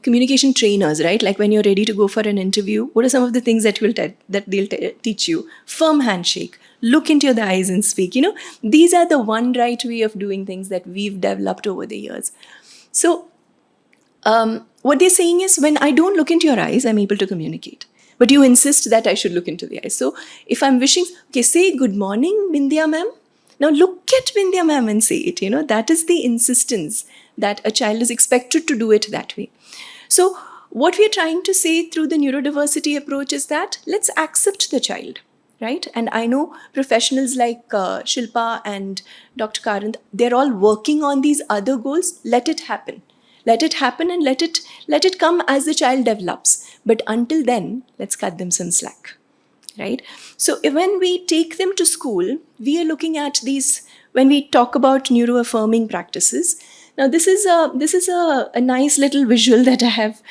communication trainers, right? Like when you're ready to go for an interview, what are some of the things that they'll teach you? Firm handshake, look into the eyes and speak. These are the one right way of doing things that we've developed over the years. So what they're saying is, when I don't look into your eyes, I'm able to communicate. But you insist that I should look into the eyes. So if I'm wishing, okay, say good morning, Bindiya ma'am. Now look at Bindiya ma'am and say it. That is the insistence that a child is expected to do it that way. So what we are trying to say through the neurodiversity approach is that let's accept the child, right? And I know professionals like Shilpa and Dr. Karanth, they're all working on these other goals. Let it happen. Let it happen and let it come as the child develops. But until then, let's cut them some slack, right? So when we take them to school, we are looking at these, when we talk about neuroaffirming practices. Now this is a nice little visual that I have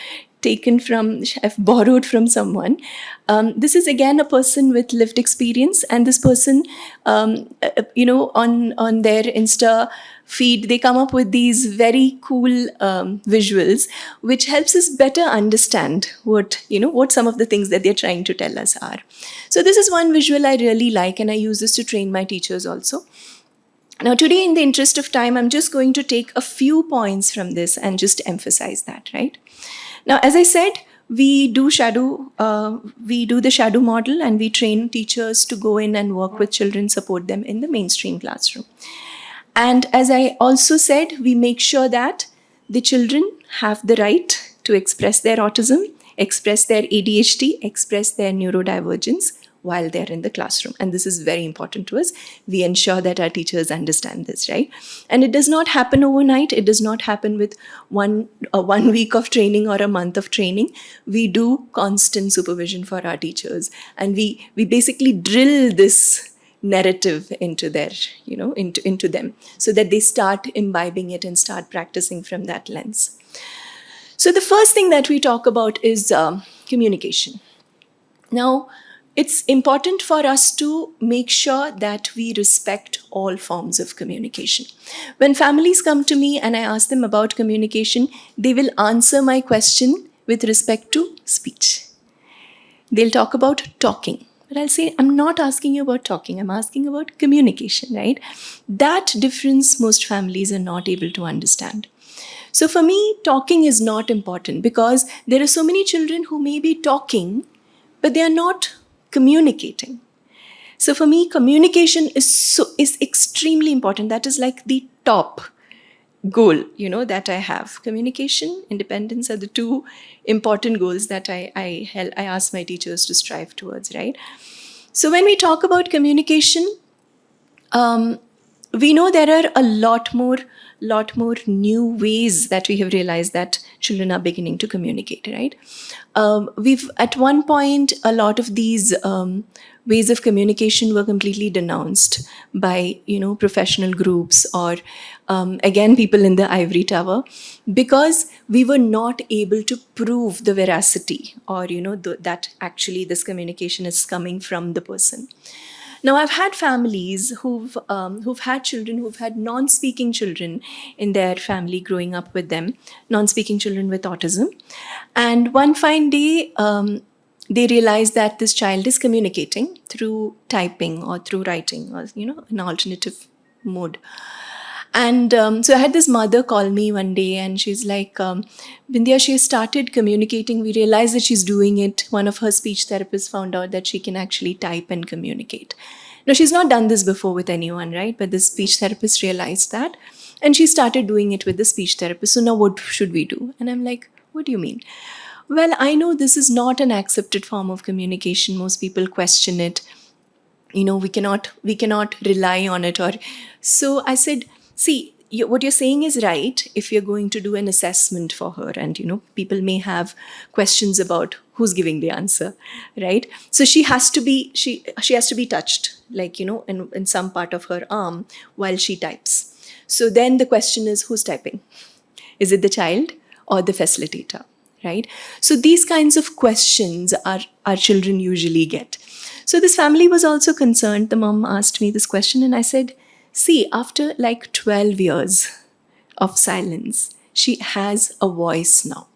I've borrowed from someone. This is again a person with lived experience, and this person, on their Insta feed, they come up with these very cool visuals, which helps us better understand what some of the things that they're trying to tell us are. So this is one visual I really like, and I use this to train my teachers also. Now today, in the interest of time, I'm just going to take a few points from this and just emphasize that, right? Now, as I said, we do the shadow model, and we train teachers to go in and work with children, support them in the mainstream classroom. And as I also said, we make sure that the children have the right to express their autism, express their ADHD, express their neurodivergence while they're in the classroom. And this is very important to us. We ensure that our teachers understand this, right? And it does not happen overnight. It does not happen with one week of training or a month of training. We do constant supervision for our teachers. And we basically drill this narrative into their, into them, so that they start imbibing it and start practicing from that lens. So the first thing that we talk about is communication. Now, it's important for us to make sure that we respect all forms of communication. When families come to me and I ask them about communication, they will answer my question with respect to speech. They'll talk about talking. But I'll say, I'm not asking you about talking, I'm asking about communication, right? That difference most families are not able to understand. So for me, talking is not important because there are so many children who may be talking, but they are not communicating. So for me, communication is extremely important. That is like the top goal, that I have. Communication, independence are the two important goals that I ask my teachers to strive towards, right? So when we talk about communication, we know there are a lot more new ways that we have realized that children are beginning to communicate, right? We've at one point, a lot of these ways of communication were completely denounced by professional groups or again people in the ivory tower, because we were not able to prove the veracity or that actually this communication is coming from the person. Now, I've had families who've had children who've had non-speaking children in their family growing up with them, non-speaking children with autism. And one fine day, they realized that this child is communicating through typing or through writing or, an alternative mode. And so I had this mother call me one day and she's like, Bindiya, she has started communicating. We realized that she's doing it. One of her speech therapists found out that she can actually type and communicate. Now, she's not done this before with anyone, right? But the speech therapist realized that. And she started doing it with the speech therapist. So now what should we do? And I'm like, what do you mean? Well, I know this is not an accepted form of communication. Most people question it. We cannot rely on it. Or so I said, see, what you're saying is right if you're going to do an assessment for her, and people may have questions about who's giving the answer, right? So she has to be touched, like in some part of her arm while she types. So then the question is, who's typing? Is it the child or the facilitator, right? So these kinds of questions our children usually get. So this family was also concerned. The mom asked me this question and I said, see, after like 12 years of silence, she has a voice now.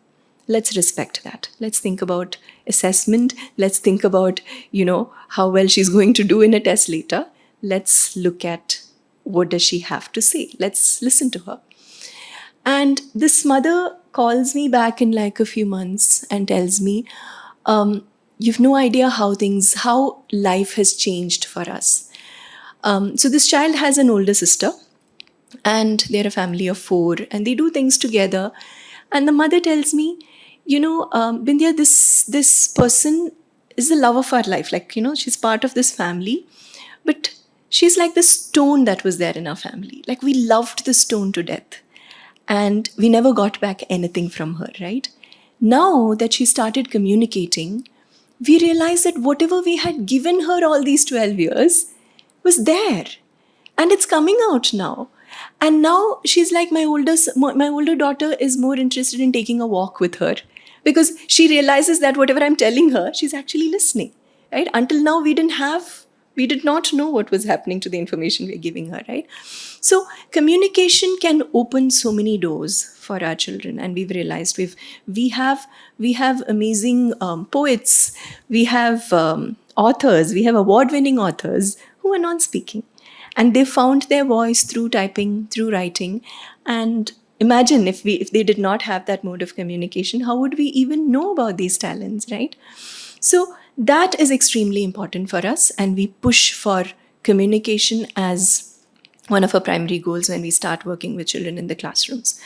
Let's respect that. Let's think about assessment. Let's think about, how well she's going to do in a test later. Let's look at what does she have to say. Let's listen to her. And this mother calls me back in like a few months and tells me, you've no idea how life has changed for us. So this child has an older sister and they're a family of 4 and they do things together. And the mother tells me, Bindiya, this person is the love of our life. Like, she's part of this family, but she's like the stone that was there in our family. Like we loved the stone to death and we never got back anything from her, right? Now that she started communicating, we realized that whatever we had given her all these 12 years was there and it's coming out now. And now she's like, my older daughter is more interested in taking a walk with her because she realizes that whatever I'm telling her, she's actually listening, right? Until now, we did not know what was happening to the information we're giving her, right? So communication can open so many doors for our children. And we've realized we have amazing poets, we have authors, we have award-winning authors who are non-speaking. And they found their voice through typing, through writing. And imagine if they did not have that mode of communication, how would we even know about these talents, right? So that is extremely important for us. And we push for communication as one of our primary goals when we start working with children in the classrooms.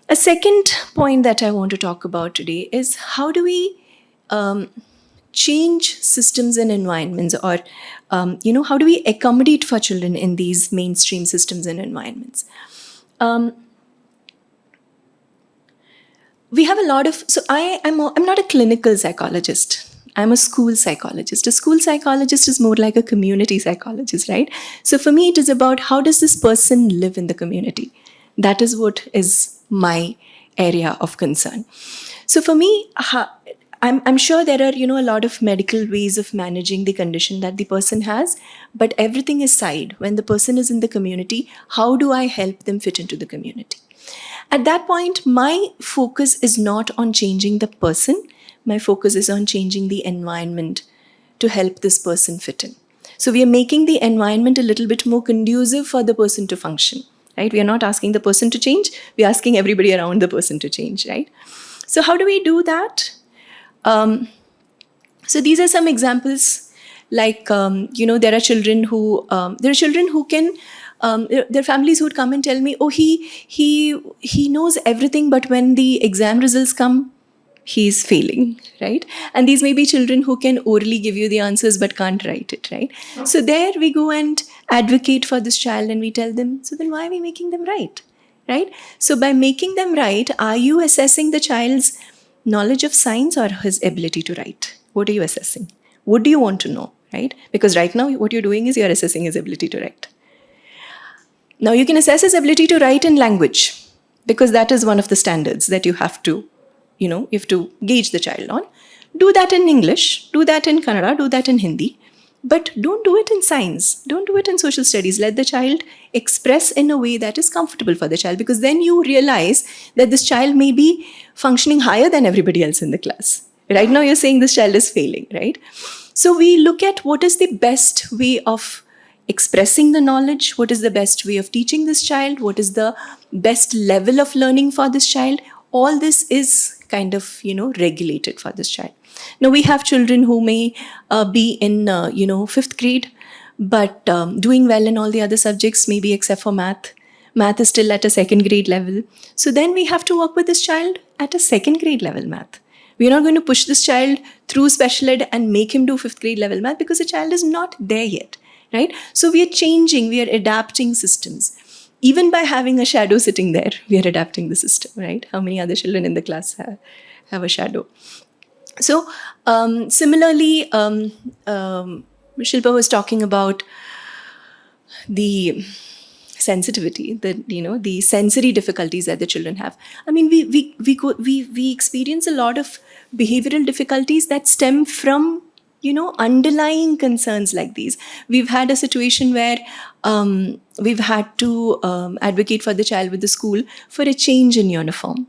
A second point that I want to talk about today is how do we change systems and environments, or how do we accommodate for children in these mainstream systems and environments? We have a lot of, so I'm not a clinical psychologist. I'm a school psychologist. A school psychologist is more like a community psychologist, right? So for me, it is about how does this person live in the community? That is what is my area of concern. So for me, I'm sure there are, a lot of medical ways of managing the condition that the person has, but everything aside, when the person is in the community, how do I help them fit into the community? At that point, my focus is not on changing the person. My focus is on changing the environment to help this person fit in. So we are making the environment a little bit more conducive for the person to function, right? We are not asking the person to change. We are asking everybody around the person to change, right? So how do we do that? So these are some examples. Like, there are children who can, there are families who would come and tell me, oh, he knows everything, but when the exam results come, he's failing, right? And these may be children who can orally give you the answers but can't write it, right? So there we go and advocate for this child and we tell them, so then why are we making them write, right? So by making them write, are you assessing the child's knowledge of science or his ability to write? What are you assessing? What do you want to know, right? Because right now what you're doing is you're assessing his ability to write. Now you can assess his ability to write in language, because that is one of the standards that you have to gauge the child on. Do that in English, do that in Kannada, do that in Hindi, but don't do it in science, don't do it in social studies. Let the child express in a way that is comfortable for the child, because then you realize that this child may be functioning higher than everybody else in the class. Right now you're saying this child is failing, right? So we look at what is the best way of expressing the knowledge, what is the best way of teaching this child, what is the best level of learning for this child. All this is kind of, regulated for this child. Now we have children who may be in, 5th grade, but doing well in all the other subjects, maybe except for math. Math is still at a 2nd grade level. So then we have to work with this child at a 2nd grade level math. We are not going to push this child through special ed and make him do 5th grade level math, because the child is not there yet, right? So we are changing, we are adapting systems. Even by having a shadow sitting there, we are adapting the system, right? How many other children in the class have a shadow? So similarly, Shilpa was talking about the sensitivity, the sensory difficulties that the children have. I mean, we experience a lot of behavioral difficulties that stem from underlying concerns like these. We've had a situation where we've had to advocate for the child with the school for a change in uniform,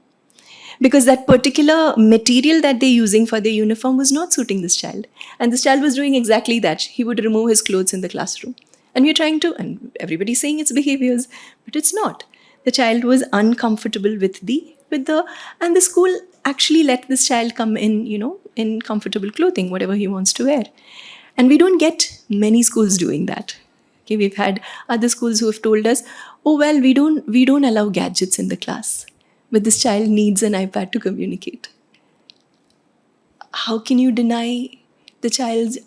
because that particular material that they're using for their uniform was not suiting this child. And this child was doing exactly that. He would remove his clothes in the classroom. And we're trying to, and everybody's saying it's behaviors, but it's not. The child was uncomfortable with and the school actually let this child come in, in comfortable clothing, whatever he wants to wear. And we don't get many schools doing that. Okay, we've had other schools who have told us, oh, well, we don't allow gadgets in the class, but this child needs an iPad to communicate. How can you deny the child's,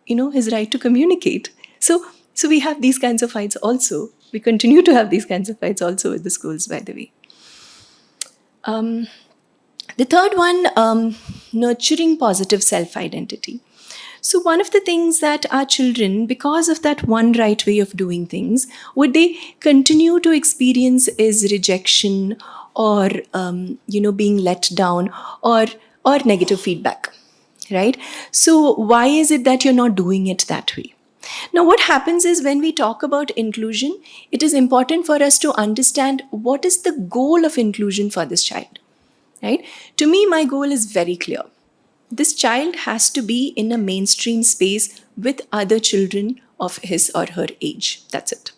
his right to communicate? So we have these kinds of fights also. We continue to have these kinds of fights also with the schools, by the way. The third one, nurturing positive self-identity. So one of the things that our children, because of that one right way of doing things, what they continue to experience is rejection or, being let down or negative feedback, right? So why is it that you're not doing it that way? Now, what happens is when we talk about inclusion, it is important for us to understand what is the goal of inclusion for this child, right? To me, my goal is very clear. This child has to be in a mainstream space with other children of his or her age. That's it.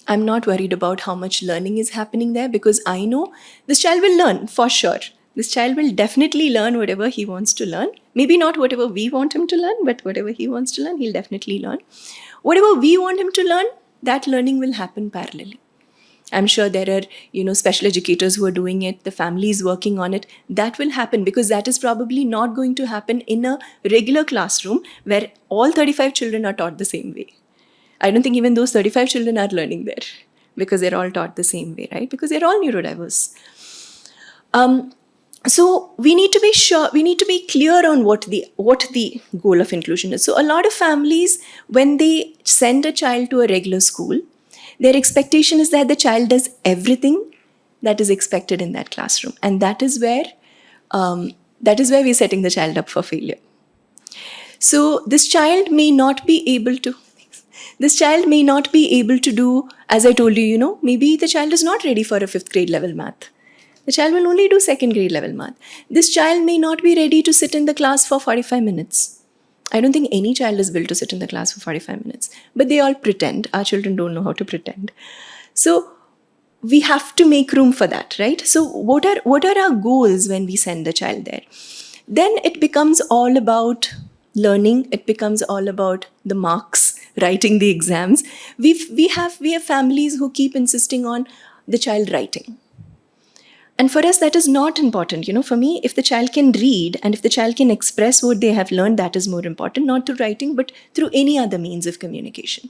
I'm not worried about how much learning is happening there, because I know this child will learn for sure. This child will definitely learn whatever he wants to learn. Maybe not whatever we want him to learn, but whatever he wants to learn, he'll definitely learn. Whatever we want him to learn, that learning will happen parallelly. I'm sure there are, special educators who are doing it, the family is working on it. That will happen, because that is probably not going to happen in a regular classroom where all 35 children are taught the same way. I don't think even those 35 children are learning there, because they're all taught the same way, right? Because they're all neurodiverse. So we need to be sure, we need to be clear on what the goal of inclusion is. So a lot of families, when they send a child to a regular school, their expectation is that the child does everything that is expected in that classroom. And that is where that is where we're setting the child up for failure. So this child may not be able to do, as I told you, maybe the child is not ready for a 5th grade level math. The child will only do 2nd grade level math. This child may not be ready to sit in the class for 45 minutes. I don't think any child is built to sit in the class for 45 minutes, but they all pretend. Our children don't know how to pretend. So we have to make room for that, right? So what are our goals when we send the child there? Then it becomes all about learning. It becomes all about the marks, writing the exams. We have families who keep insisting on the child writing. And for us, that is not important. For me, if the child can read and if the child can express what they have learned, that is more important, not through writing, but through any other means of communication.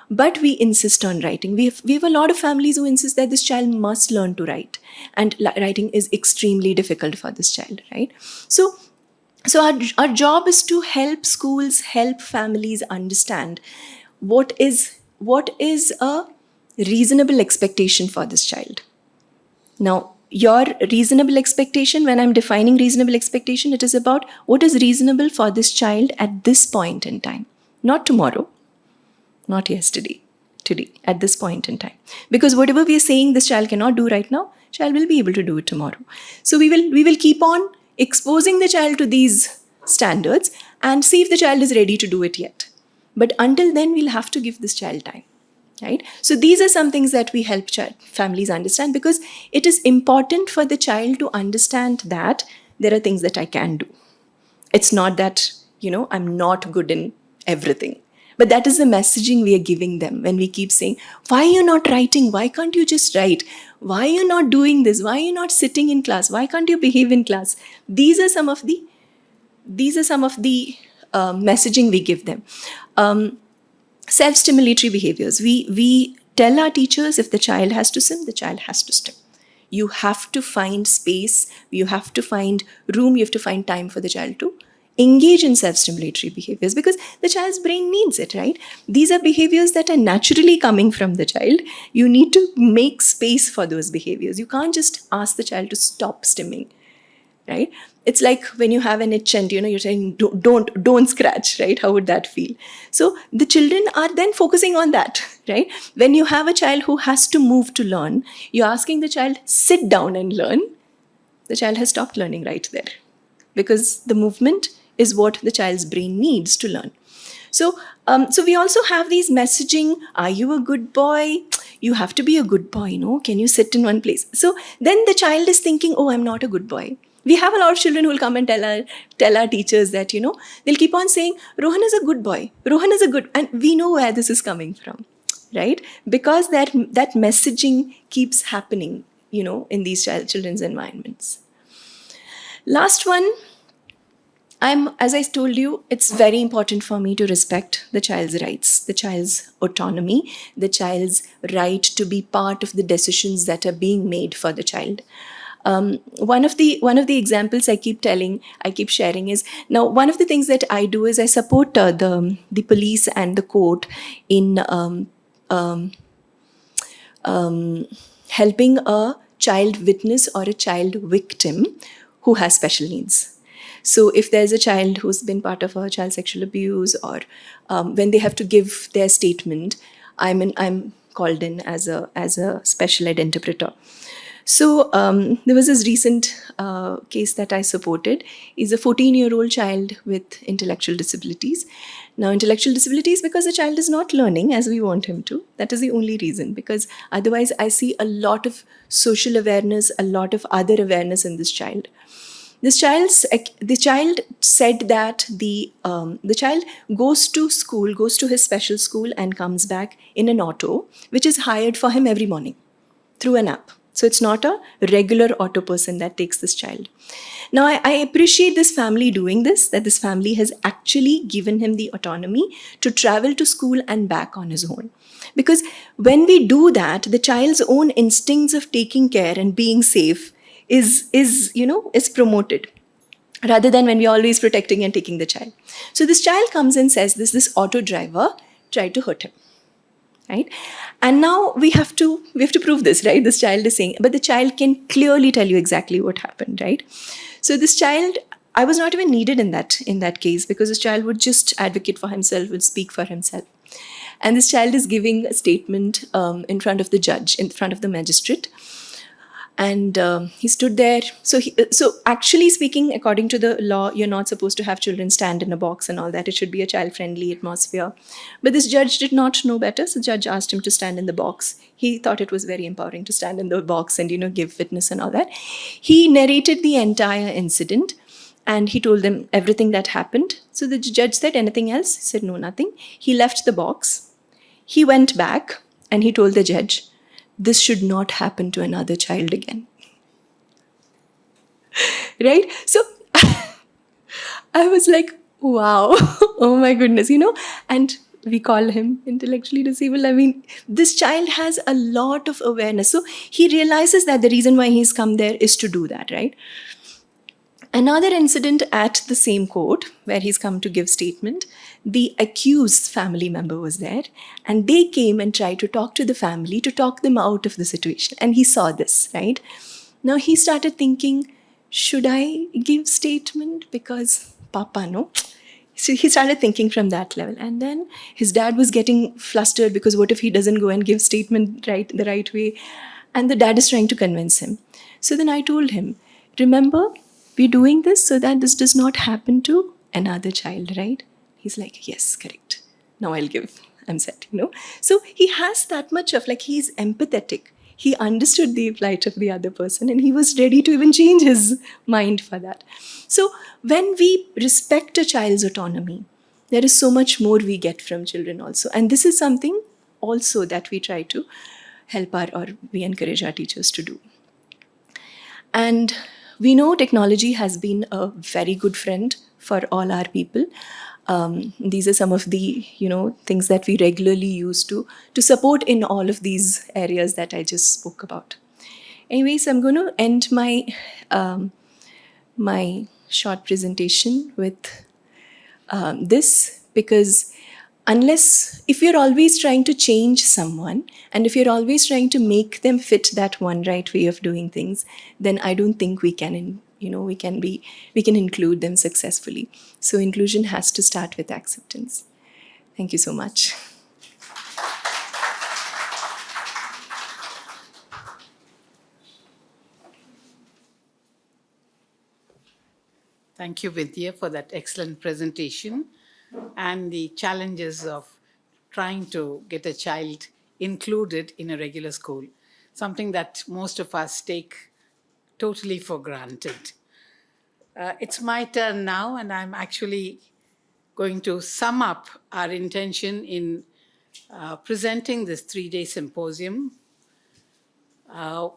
But we insist on writing. We have a lot of families who insist that this child must learn to write. And writing is extremely difficult for this child, right? So our job is to help schools, help families understand what is a reasonable expectation for this child. Now, your reasonable expectation, when I'm defining reasonable expectation, it is about what is reasonable for this child at this point in time. Not tomorrow, not yesterday, today, at this point in time. Because whatever we are saying this child cannot do right now, child will be able to do it tomorrow. So we will keep on exposing the child to these standards and see if the child is ready to do it yet. But until then, we'll have to give this child time. Right? So these are some things that we help families understand, because it is important for the child to understand that there are things that I can do. It's not that, I'm not good in everything. But that is the messaging we are giving them when we keep saying, why are you not writing? Why can't you just write? Why are you not doing this? Why are you not sitting in class? Why can't you behave in class? These are some of the messaging we give them. Self-stimulatory behaviors. We tell our teachers, if the child has to swim, the child has to swim. You have to find space, you have to find room, you have to find time for the child to engage in self-stimulatory behaviors, because the child's brain needs it, right? These are behaviors that are naturally coming from the child. You need to make space for those behaviors. You can't just ask the child to stop stimming, right? It's like when you have an itch and you're saying don't scratch, right? How would that feel? So the children are then focusing on that, right? When you have a child who has to move to learn, you're asking the child sit down and learn. The child has stopped learning right there, because the movement is what the child's brain needs to learn. So we also have these messaging. Are you a good boy? You have to be a good boy, Can you sit in one place? So then the child is thinking, oh, I'm not a good boy. We have a lot of children who will come and tell our teachers that, they'll keep on saying, Rohan is a good boy. Rohan is a good, and we know where this is coming from, right? Because that messaging keeps happening, in these children's environments. Last one, as I told you, it's very important for me to respect the child's rights, the child's autonomy, the child's right to be part of the decisions that are being made for the child. One of the examples I keep sharing is, now one of the things that I do is I support the police and the court in helping a child witness or a child victim who has special needs. So if there's a child who's been part of a child sexual abuse, or when they have to give their statement, I'm called in as a special ed interpreter. So there was this recent case that I supported. Is a 14-year-old child with intellectual disabilities. Now, intellectual disabilities because the child is not learning as we want him to. That is the only reason, because otherwise I see a lot of social awareness, a lot of other awareness in this child. The child said that the child goes to school, goes to his special school and comes back in an auto, which is hired for him every morning through an app. So it's not a regular auto person that takes this child. Now, I appreciate this family doing this, that this family has actually given him the autonomy to travel to school and back on his own. Because when we do that, the child's own instincts of taking care and being safe is promoted, rather than when we're always protecting and taking the child. So this child comes and says, this auto driver tried to hurt him. right? And now we have to prove this, right? This child is saying, but the child can clearly tell you exactly what happened, right? So this child, I was not even needed in that case, because this child would just advocate for himself, would speak for himself. And this child is giving a statement in front of the judge, in front of the magistrate. And he stood there. So actually speaking, according to the law, you're not supposed to have children stand in a box and all that. It should be a child-friendly atmosphere. But this judge did not know better. So the judge asked him to stand in the box. He thought it was very empowering to stand in the box and, give witness and all that. He narrated the entire incident and he told them everything that happened. So the judge said, anything else? He said, no, nothing. He left the box. He went back and he told the judge, this should not happen to another child again. Right? So I was like, wow, oh my goodness, and we call him intellectually disabled. I mean, this child has a lot of awareness. So he realizes that the reason why he's come there is to do that, right? Another incident at the same court where he's come to give statement, the accused family member was there and they came and tried to talk to the family to talk them out of the situation. And he saw this, right? Now he started thinking, should I give statement? Because Papa, no? So he started thinking from that level. And then his dad was getting flustered because what if he doesn't go and give statement the right way? And the dad is trying to convince him. So then I told him, remember, we're doing this so that this does not happen to another child, right? He's like, yes, correct. Now I'll give. I'm set, So he has that much of he's empathetic. He understood the plight of the other person and he was ready to even change his mind for that. So when we respect a child's autonomy, there is so much more we get from children also. And this is something also that we try to help or we encourage our teachers to do. And we know technology has been a very good friend for all our people. These are some of the things that we regularly use to support in all of these areas that I just spoke about. Anyways, I'm going to end my short presentation with this, because if you're always trying to change someone and if you're always trying to make them fit that one right way of doing things, then I don't think we can include them successfully. So inclusion has to start with acceptance. Thank you so much. Thank you, Bindiya, for that excellent presentation and the challenges of trying to get a child included in a regular school, something that most of us take totally for granted. It's my turn now, and I'm actually going to sum up our intention in presenting this 3-day symposium.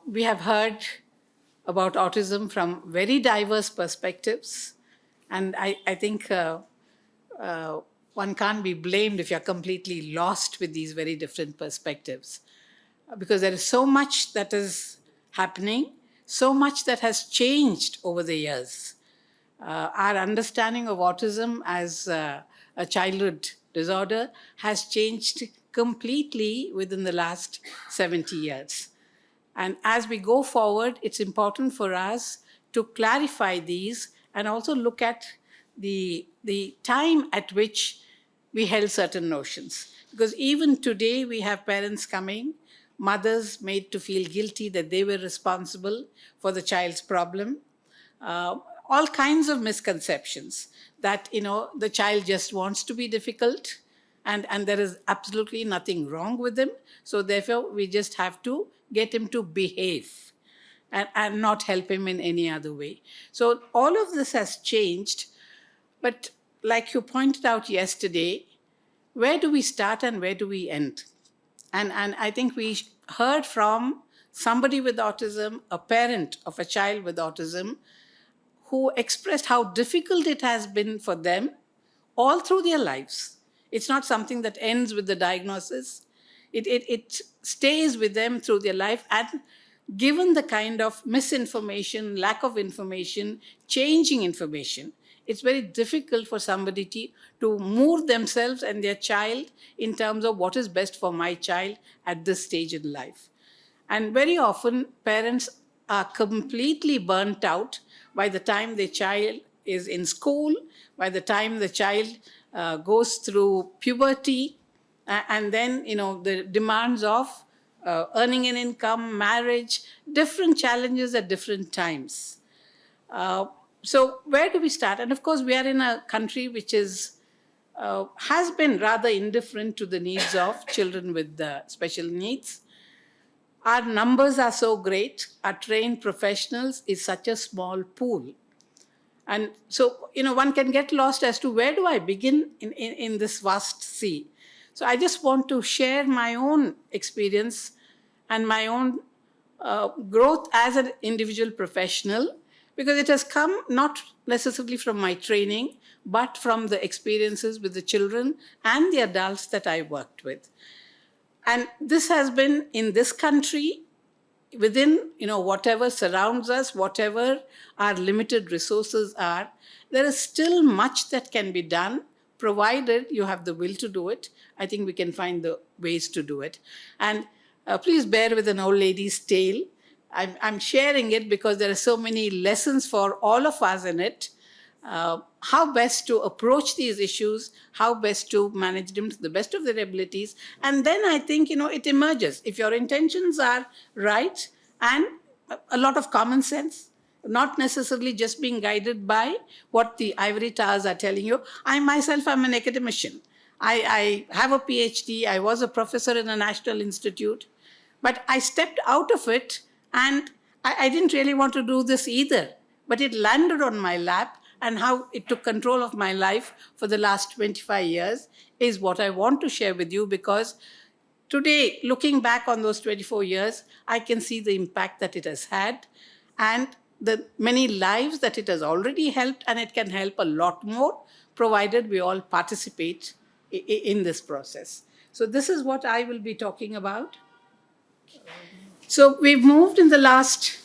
We have heard about autism from very diverse perspectives, and I think one can't be blamed if you're completely lost with these very different perspectives, because there is so much that is happening, so much that has changed over the years. Our understanding of autism as a childhood disorder has changed completely within the last 70 years. And as we go forward, it's important for us to clarify these and also look at the time at which we held certain notions. Because even today, we have parents coming, mothers made to feel guilty that they were responsible for the child's problem. All kinds of misconceptions that, the child just wants to be difficult and there is absolutely nothing wrong with him. So therefore, we just have to get him to behave and not help him in any other way. So all of this has changed. But like you pointed out yesterday, where do we start and where do we end? And I think we heard from somebody with autism, a parent of a child with autism, who expressed how difficult it has been for them all through their lives. It's not something that ends with the diagnosis. It stays with them through their life. And given the kind of misinformation, lack of information, changing information, it's very difficult for somebody to move themselves and their child in terms of what is best for my child at this stage in life. And very often, parents are completely burnt out by the time the child is in school, by the time the child goes through puberty, and then, the demands of earning an income, marriage, different challenges at different times. So where do we start? And of course, we are in a country which has been rather indifferent to the needs of children with special needs. Our numbers are so great. Our trained professionals is such a small pool. And so, one can get lost as to where do I begin in this vast sea. So I just want to share my own experience and my own growth as an individual professional, because it has come not necessarily from my training, but from the experiences with the children and the adults that I worked with. And this has been in this country, within whatever surrounds us, whatever our limited resources are, there is still much that can be done, provided you have the will to do it. I think we can find the ways to do it. And please bear with an old lady's tale. I'm sharing it because there are so many lessons for all of us in it. How best to approach these issues, how best to manage them to the best of their abilities. And then I think, it emerges. If your intentions are right and a lot of common sense, not necessarily just being guided by what the ivory towers are telling you. I myself am an academician. I have a PhD. I was a professor in a national institute. But I stepped out of it, and I didn't really want to do this either. But it landed on my lap, and how it took control of my life for the last 25 years is what I want to share with you, because today, looking back on those 24 years, I can see the impact that it has had and the many lives that it has already helped, and it can help a lot more, provided we all participate in this process. So this is what I will be talking about. So we've moved in the last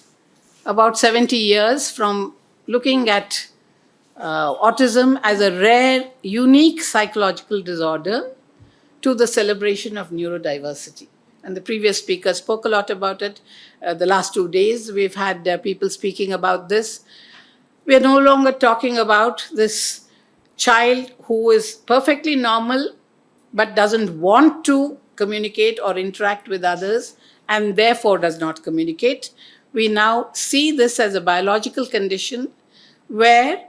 about 70 years from looking at autism as a rare, unique psychological disorder to the celebration of neurodiversity. And the previous speaker spoke a lot about it. The last 2 days, we've had people speaking about this. We are no longer talking about this child who is perfectly normal but doesn't want to communicate or interact with others and therefore does not communicate. We now see this as a biological condition where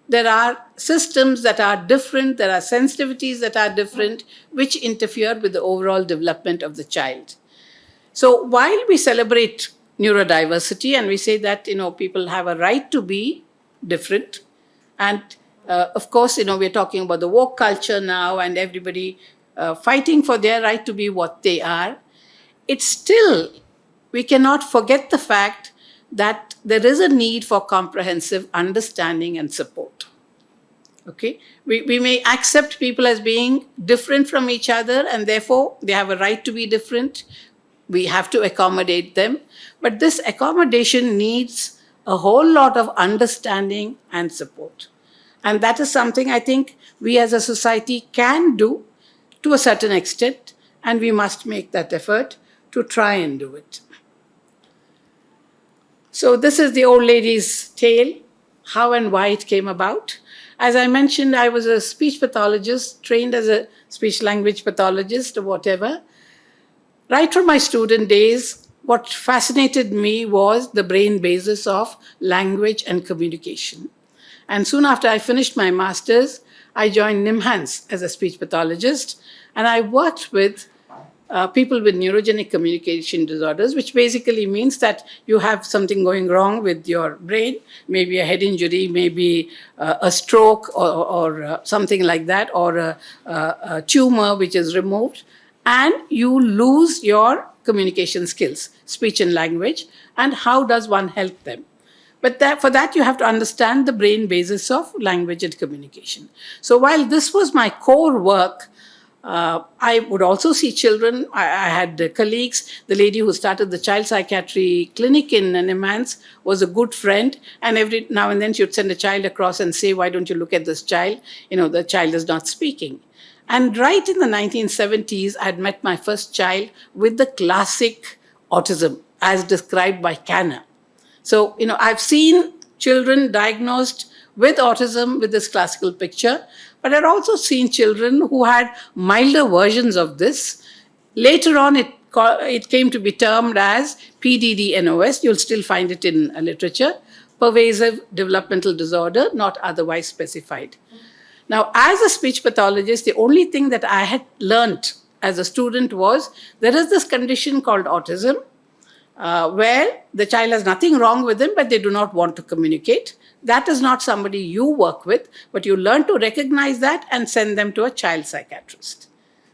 there are systems that are different, there are sensitivities that are different, which interfere with the overall development of the child. So while we celebrate neurodiversity and we say that, people have a right to be different, and of course, we're talking about the woke culture now and everybody fighting for their right to be what they are, it's still, we cannot forget the fact that there is a need for comprehensive understanding and support. Okay? We may accept people as being different from each other, and therefore they have a right to be different. We have to accommodate them. But this accommodation needs a whole lot of understanding and support. And that is something I think we as a society can do to a certain extent, and we must make that effort to try and do it. So this is the old lady's tale, how and why it came about. As I mentioned, I was a speech pathologist, trained as a speech language pathologist or whatever. Right from my student days, what fascinated me was the brain basis of language and communication. And soon after I finished my master's, I joined NIMHANS as a speech pathologist, and I worked with people with neurogenic communication disorders, which basically means that you have something going wrong with your brain, maybe a head injury, maybe a stroke or something like that, or a tumor which is removed, and you lose your communication skills, speech and language, and how does one help them? But for that, you have to understand the brain basis of language and communication. So while this was my core work, I would also see children. I had colleagues. The lady who started the child psychiatry clinic in Nimans was a good friend. And every now and then she would send a child across and say, why don't you look at this child? The child is not speaking. And right in the 1970s, I had met my first child with the classic autism as described by Kanner. So, I've seen children diagnosed with autism with this classical picture, but I'd also seen children who had milder versions of this. Later on, it came to be termed as PDD-NOS. You'll still find it in literature, pervasive developmental disorder, not otherwise specified. Now, as a speech pathologist, the only thing that I had learned as a student was there is this condition called autism, where the child has nothing wrong with them, but they do not want to communicate. That is not somebody you work with, but you learn to recognize that and send them to a child psychiatrist.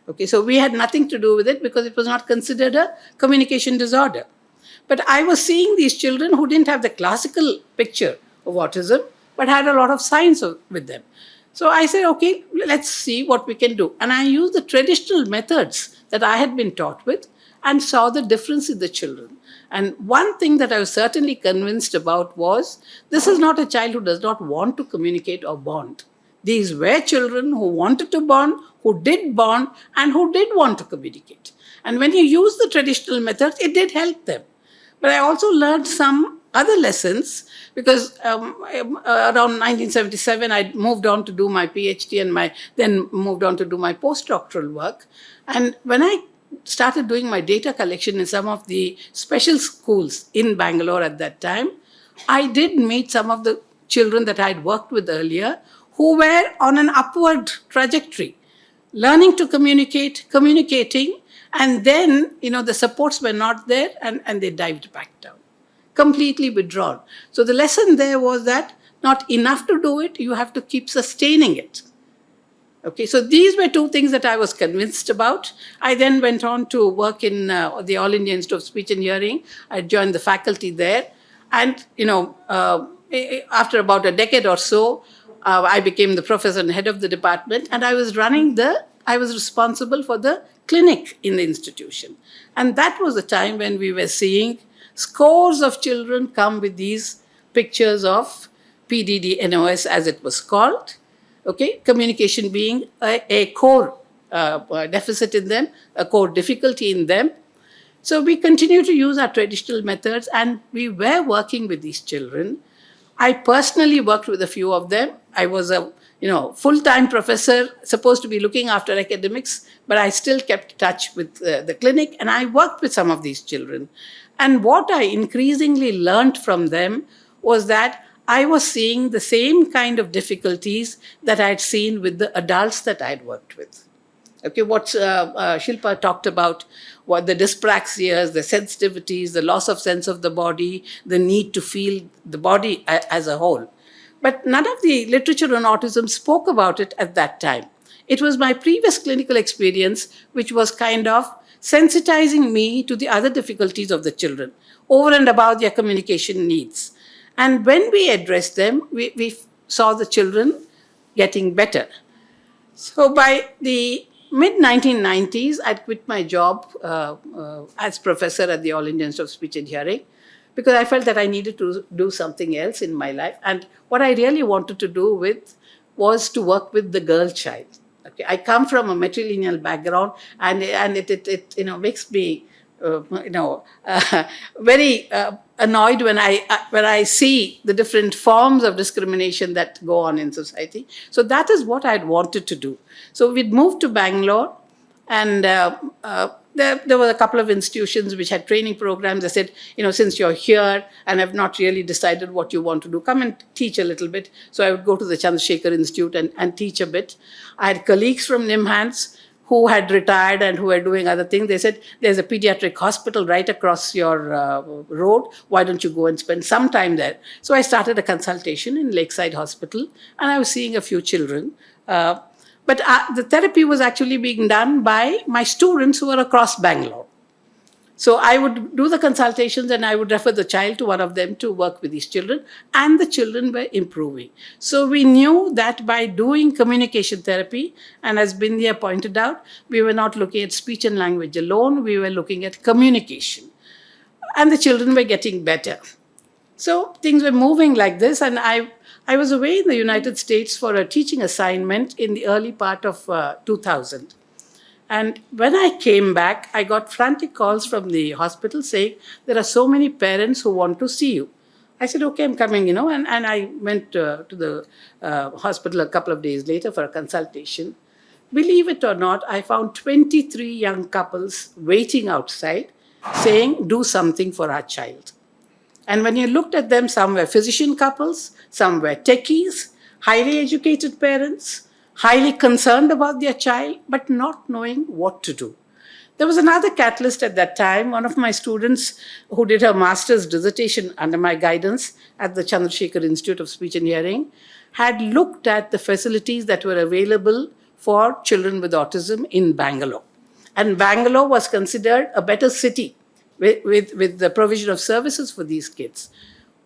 Okay, so we had nothing to do with it because it was not considered a communication disorder. But I was seeing these children who didn't have the classical picture of autism, but had a lot of signs with them. So I said, okay, let's see what we can do. And I used the traditional methods that I had been taught with and saw the difference in the children. And one thing that I was certainly convinced about was this is not a child who does not want to communicate or bond. These were children who wanted to bond, who did bond, and who did want to communicate. And when you use the traditional methods, it did help them. But I also learned some other lessons because around 1977, I moved on to do my PhD and then moved on to do my postdoctoral work. And when I started doing my data collection in some of the special schools in Bangalore at that time, I did meet some of the children that I had worked with earlier who were on an upward trajectory, learning to communicate, communicating, and then, the supports were not there and they dived back down, completely withdrawn. So the lesson there was that not enough to do it, you have to keep sustaining it. Okay, so these were two things that I was convinced about. I then went on to work in the All India Institute of Speech and Hearing. I joined the faculty there. And, after about a decade or so, I became the professor and head of the department. And I was responsible for the clinic in the institution. And that was the time when we were seeing scores of children come with these pictures of PDD-NOS, as it was called. Okay, communication being a core deficit in them, a core difficulty in them. So we continue to use our traditional methods, and we were working with these children. I personally worked with a few of them. I was a full-time professor, supposed to be looking after academics, but I still kept touch with the clinic, and I worked with some of these children. And what I increasingly learned from them was that I was seeing the same kind of difficulties that I had seen with the adults that I had worked with. Okay, what Shilpa talked about, what the dyspraxias, the sensitivities, the loss of sense of the body, the need to feel the body as a whole. But none of the literature on autism spoke about it at that time. It was my previous clinical experience which was kind of sensitizing me to the other difficulties of the children, over and above their communication needs. And when we addressed them, we saw the children getting better. So by the mid-1990s, I'd quit my job as professor at the All India Institute of Speech and Hearing because I felt that I needed to do something else in my life. And what I really wanted to do was to work with the girl child. Okay, I come from a matrilineal background, and it makes me very annoyed when I see the different forms of discrimination that go on in society. So that is what I'd wanted to do. So we'd moved to Bangalore, and there were a couple of institutions which had training programs. They said, since you're here and have not really decided what you want to do, come and teach a little bit. So I would go to the Chandrasekhar Institute and teach a bit. I had colleagues from NIMHANS who had retired and who were doing other things. They said, there's a pediatric hospital right across your road. Why don't you go and spend some time there? So I started a consultation in Lakeside Hospital, and I was seeing a few children. But the therapy was actually being done by my students who were across Bangalore. So I would do the consultations and I would refer the child to one of them to work with these children, and the children were improving. So we knew that by doing communication therapy, and as Bindiya pointed out, we were not looking at speech and language alone, we were looking at communication. And the children were getting better. So things were moving like this, and I was away in the United States for a teaching assignment in the early part of 2000. And when I came back, I got frantic calls from the hospital saying, there are so many parents who want to see you. I said, okay, I'm coming, and I went to the hospital a couple of days later for a consultation. Believe it or not, I found 23 young couples waiting outside saying, do something for our child. And when you looked at them, some were physician couples, some were techies, highly educated parents, highly concerned about their child, but not knowing what to do. There was another catalyst at that time. One of my students who did her master's dissertation under my guidance at the Chandrasekhar Institute of Speech and Hearing had looked at the facilities that were available for children with autism in Bangalore. And Bangalore was considered a better city with the provision of services for these kids.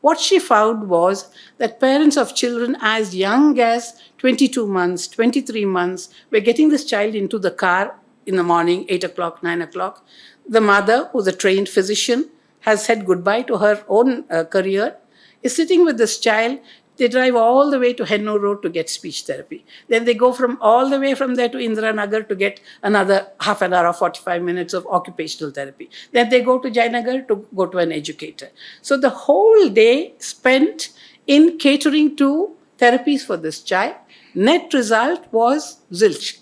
What she found was that parents of children as young as 22 months, 23 months, were getting this child into the car in the morning, 8 o'clock, 9 o'clock. The mother, who's a trained physician, has said goodbye to her own career, is sitting with this child. They drive all the way to Hennur Road to get speech therapy. Then they go all the way from there to Indiranagar to get another half an hour or 45 minutes of occupational therapy. Then they go to Jayanagar to go to an educator. So the whole day spent in catering to therapies for this child. Net result was zilch,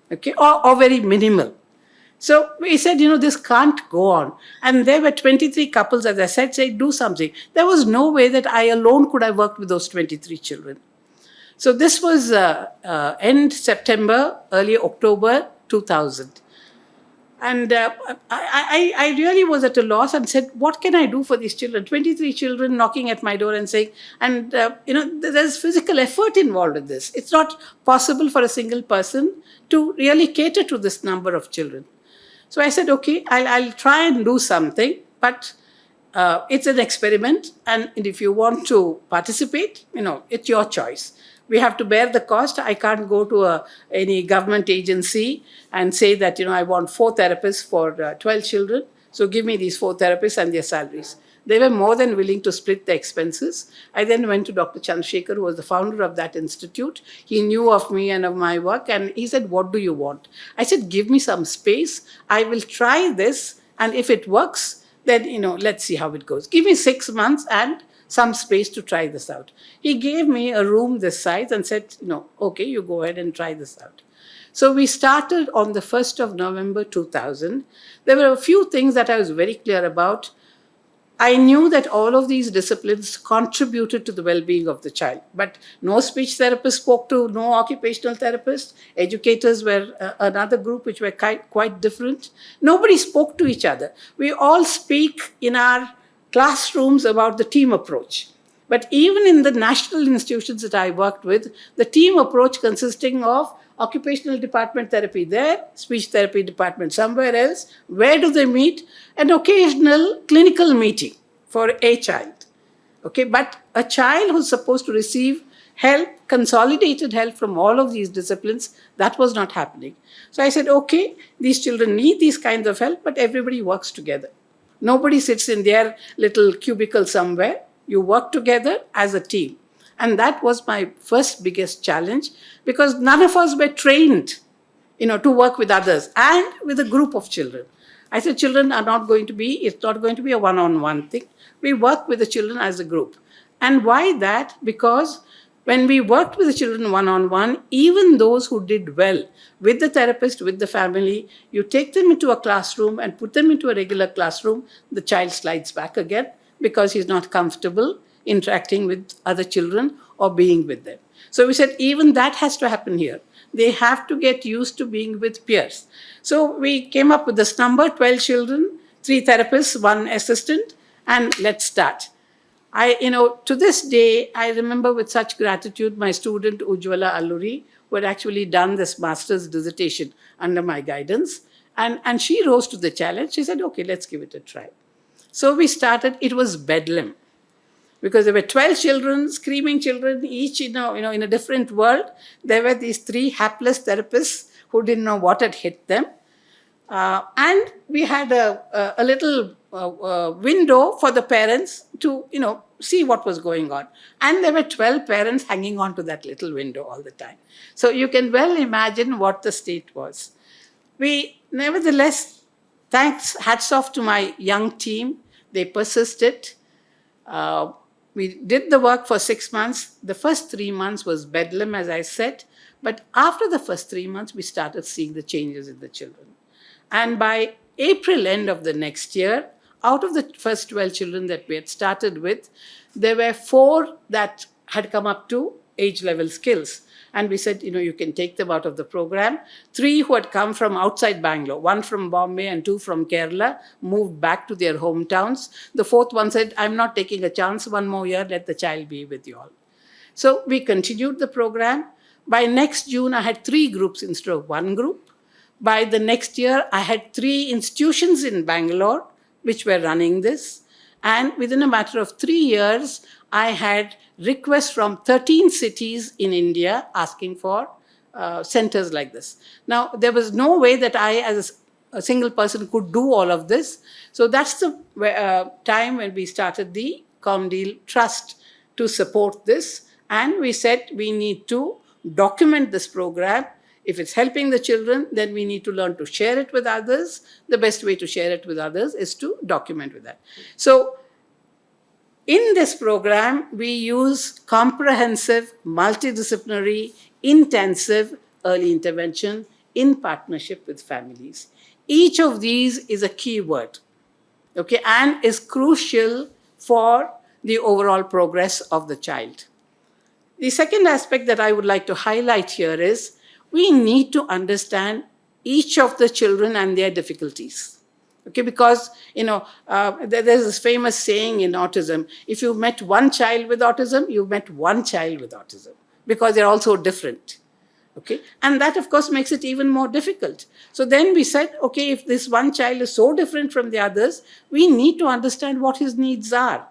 okay, or very minimal. So we said, this can't go on. And there were 23 couples, as I said, say, do something. There was no way that I alone could have worked with those 23 children. So this was end September, early October 2000. And I really was at a loss and said, what can I do for these children? 23 children knocking at my door and saying, and there's physical effort involved in this. It's not possible for a single person to really cater to this number of children. So I said, okay, I'll try and do something, but it's an experiment. And if you want to participate, it's your choice. We have to bear the cost. I can't go to any government agency and say that, I want 4 therapists for 12 children. So give me these 4 therapists and their salaries. They were more than willing to split the expenses. I then went to Dr. Chandrasekhar, who was the founder of that institute. He knew of me and of my work, and he said, what do you want? I said, give me some space. I will try this, and if it works, then, let's see how it goes. Give me 6 months and some space to try this out. He gave me a room this size and said, okay, you go ahead and try this out. So we started on the 1st of November 2000. There were a few things that I was very clear about. I knew that all of these disciplines contributed to the well-being of the child, but no speech therapist spoke to no occupational therapist. Educators were another group which were quite different. Nobody spoke to each other. We all speak in our classrooms about the team approach. But even in the national institutions that I worked with, the team approach consisting of occupational department therapy there, speech therapy department somewhere else, where do they meet? An occasional clinical meeting for a child. Okay, but a child who's supposed to receive help, consolidated help from all of these disciplines, that was not happening. So I said, okay, these children need these kinds of help, but everybody works together. Nobody sits in their little cubicle somewhere. You work together as a team. And that was my first biggest challenge, because none of us were trained, to work with others and with a group of children. I said, children are not going to be, it's not going to be a one-on-one thing. We work with the children as a group. And why that? Because when we worked with the children one-on-one, even those who did well with the therapist, with the family, you take them into a classroom and put them into a regular classroom, the child slides back again because he's not comfortable interacting with other children or being with them. So we said, even that has to happen here. They have to get used to being with peers. So we came up with this number, 12 children, 3 therapists, 1 assistant, and let's start. To this day, I remember with such gratitude my student Ujwala Alluri, who had actually done this master's dissertation under my guidance. And she rose to the challenge. She said, okay, let's give it a try. So we started. It was bedlam, because there were 12 children, screaming children, each in a different world. There were these 3 hapless therapists who didn't know what had hit them. And we had a little window for the parents to, see what was going on. And there were 12 parents hanging on to that little window all the time. So you can well imagine what the state was. We, nevertheless, hats off to my young team. They persisted. We did the work for 6 months. The first 3 months was bedlam, as I said. But after the first 3 months, we started seeing the changes in the children. And by April end of the next year, out of the first 12 children that we had started with, there were 4 that had come up to age level skills. And we said, you can take them out of the program. 3 who had come from outside Bangalore, 1 from Bombay and 2 from Kerala, moved back to their hometowns. The 4th one said, I'm not taking a chance, 1 more year, let the child be with you all. So we continued the program. By next June, I had 3 groups instead of 1 group. By the next year, I had 3 institutions in Bangalore which were running this. And within a matter of 3 years, I had requests from 13 cities in India asking for centers like this. Now, there was no way that I, as a single person, could do all of this. So that's the time when we started the ComDeal Trust to support this. And we said we need to document this program. If it's helping the children, then we need to learn to share it with others. The best way to share it with others is to document with that. So in this program, we use comprehensive, multidisciplinary, intensive early intervention in partnership with families. Each of these is a key word, okay, and is crucial for the overall progress of the child. The second aspect that I would like to highlight here is we need to understand each of the children and their difficulties. Okay, because, there's this famous saying in autism, if you met one child with autism, you met one child with autism, because they're all so different. Okay, and that, of course, makes it even more difficult. So then we said, okay, if this one child is so different from the others, we need to understand what his needs are.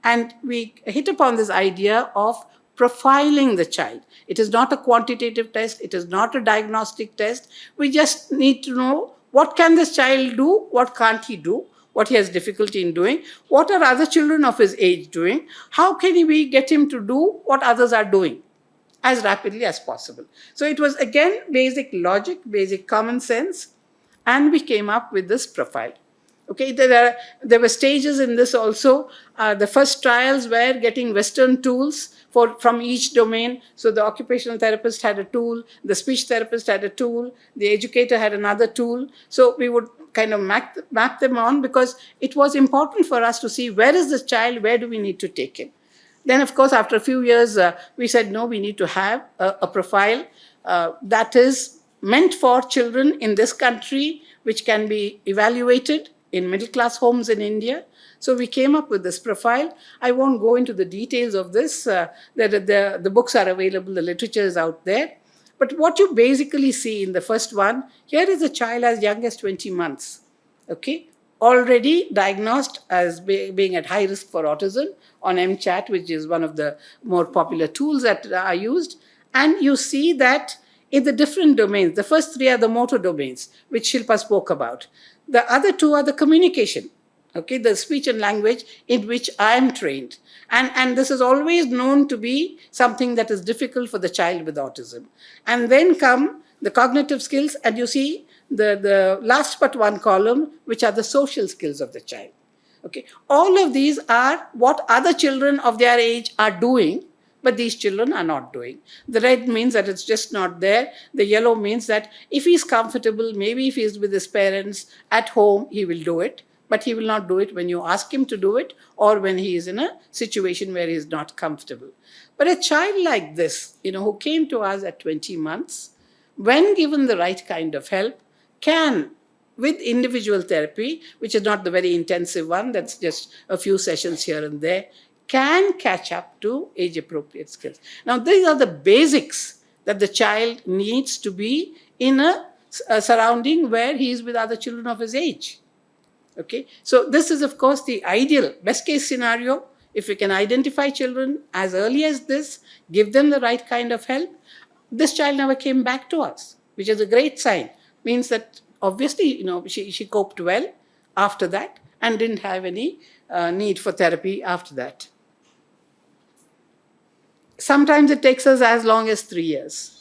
And we hit upon this idea of profiling the child. It is not a quantitative test. It is not a diagnostic test. We just need to know what can this child do, what can't he do, what he has difficulty in doing, what are other children of his age doing, how can we get him to do what others are doing as rapidly as possible. So it was, again, basic logic, basic common sense, and we came up with this profile. Okay, there were stages in this also. The first trials were getting Western tools from each domain. So the occupational therapist had a tool, the speech therapist had a tool, the educator had another tool. So we would kind of map them on, because it was important for us to see where is the child, where do we need to take him. Then, of course, after a few years, we said, no, we need to have a profile that is meant for children in this country, which can be evaluated in middle-class homes in India. So we came up with this profile. I won't go into the details of this. The books are available, the literature is out there. But what you basically see in the first one, here is a child as young as 20 months, okay, already diagnosed as being at high risk for autism on MChat, which is one of the more popular tools that are used. And you see that in the different domains, the first 3 are the motor domains, which Shilpa spoke about. The other 2 are the communication, okay, the speech and language in which I am trained. And this is always known to be something that is difficult for the child with autism. And then come the cognitive skills, and you see the last but one column, which are the social skills of the child. Okay, all of these are what other children of their age are doing, but these children are not doing. The red means that it's just not there. The yellow means that if he's comfortable, maybe if he's with his parents at home, he will do it, but he will not do it when you ask him to do it, or when he is in a situation where he is not comfortable. But a child like this, who came to us at 20 months, when given the right kind of help, can, with individual therapy, which is not the very intensive one, that's just a few sessions here and there, can catch up to age-appropriate skills. Now, these are the basics that the child needs to be in a surrounding where he is with other children of his age. Okay, so this is, of course, the ideal, best case scenario. If we can identify children as early as this, give them the right kind of help. This child never came back to us, which is a great sign. Means that obviously, she coped well after that and didn't have any need for therapy after that. Sometimes it takes us as long as 3 years.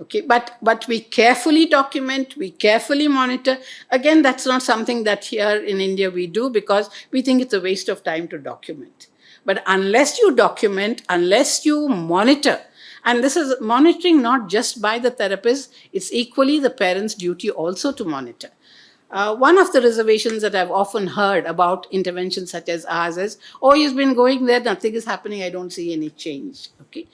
Okay, but we carefully document, we carefully monitor. Again, that's not something that here in India we do because we think it's a waste of time to document. But unless you document, unless you monitor, and this is monitoring not just by the therapist, it's equally the parent's duty also to monitor. One of the reservations that I've often heard about interventions such as ours is, oh, he's been going there, nothing is happening, I don't see any change. Okay,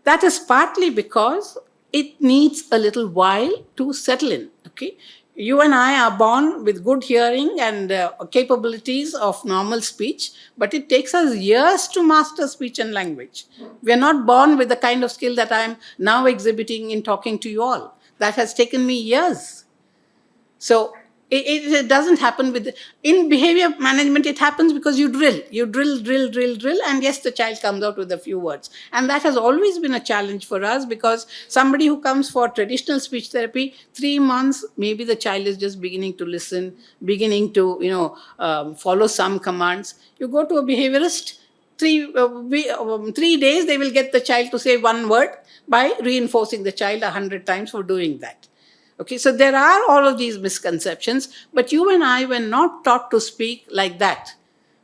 that is partly because it needs a little while to settle in. Okay, you and I are born with good hearing and capabilities of normal speech, but it takes us years to master speech and language. We are not born with the kind of skill that I am now exhibiting in talking to you all. That has taken me years. So it doesn't happen in behavior management. It happens because you drill, and yes, the child comes out with a few words. And that has always been a challenge for us because somebody who comes for traditional speech therapy, 3 months, maybe the child is just beginning to listen, beginning to, follow some commands. You go to a behaviorist, 3 days, they will get the child to say one word by reinforcing the child 100 times for doing that. Okay, so there are all of these misconceptions, but you and I were not taught to speak like that.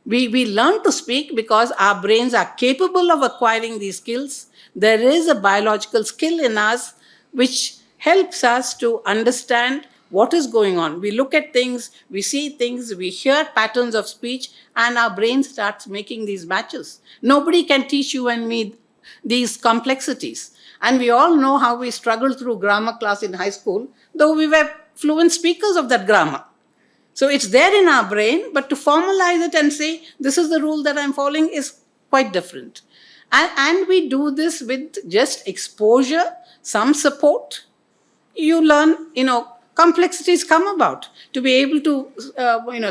We learn to speak because our brains are capable of acquiring these skills. There is a biological skill in us which helps us to understand what is going on. We look at things, we see things, we hear patterns of speech, and our brain starts making these matches. Nobody can teach you and me these complexities. And we all know how we struggled through grammar class in high school, though we were fluent speakers of that grammar. So it's there in our brain, but to formalize it and say, this is the rule that I'm following is quite different. And we do this with just exposure, some support. You learn, complexities come about. To be able to,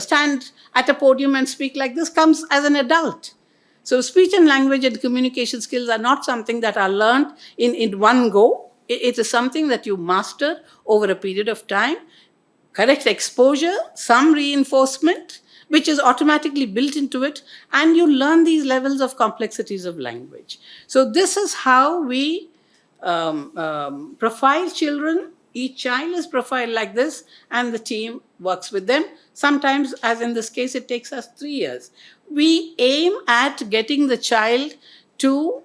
stand at a podium and speak like this comes as an adult. So speech and language and communication skills are not something that are learned in one go. It is something that you master over a period of time. Correct exposure, some reinforcement, which is automatically built into it, and you learn these levels of complexities of language. So this is how we profile children. Each child is profiled like this, and the team works with them. Sometimes, as in this case, it takes us 3 years. We aim at getting the child to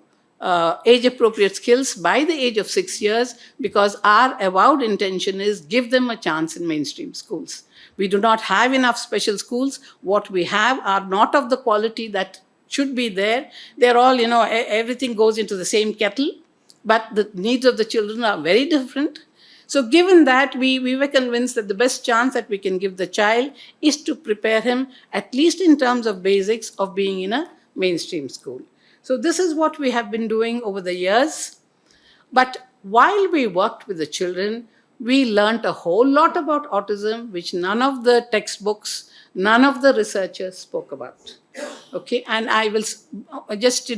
age-appropriate skills by the age of 6 years because our avowed intention is give them a chance in mainstream schools. We do not have enough special schools. What we have are not of the quality that should be there. They're all, everything goes into the same kettle, but the needs of the children are very different. So given that, we were convinced that the best chance that we can give the child is to prepare him, at least in terms of basics of being in a mainstream school. So this is what we have been doing over the years. But while we worked with the children, we learned a whole lot about autism, which none of the textbooks, none of the researchers spoke about. Okay, and I will just,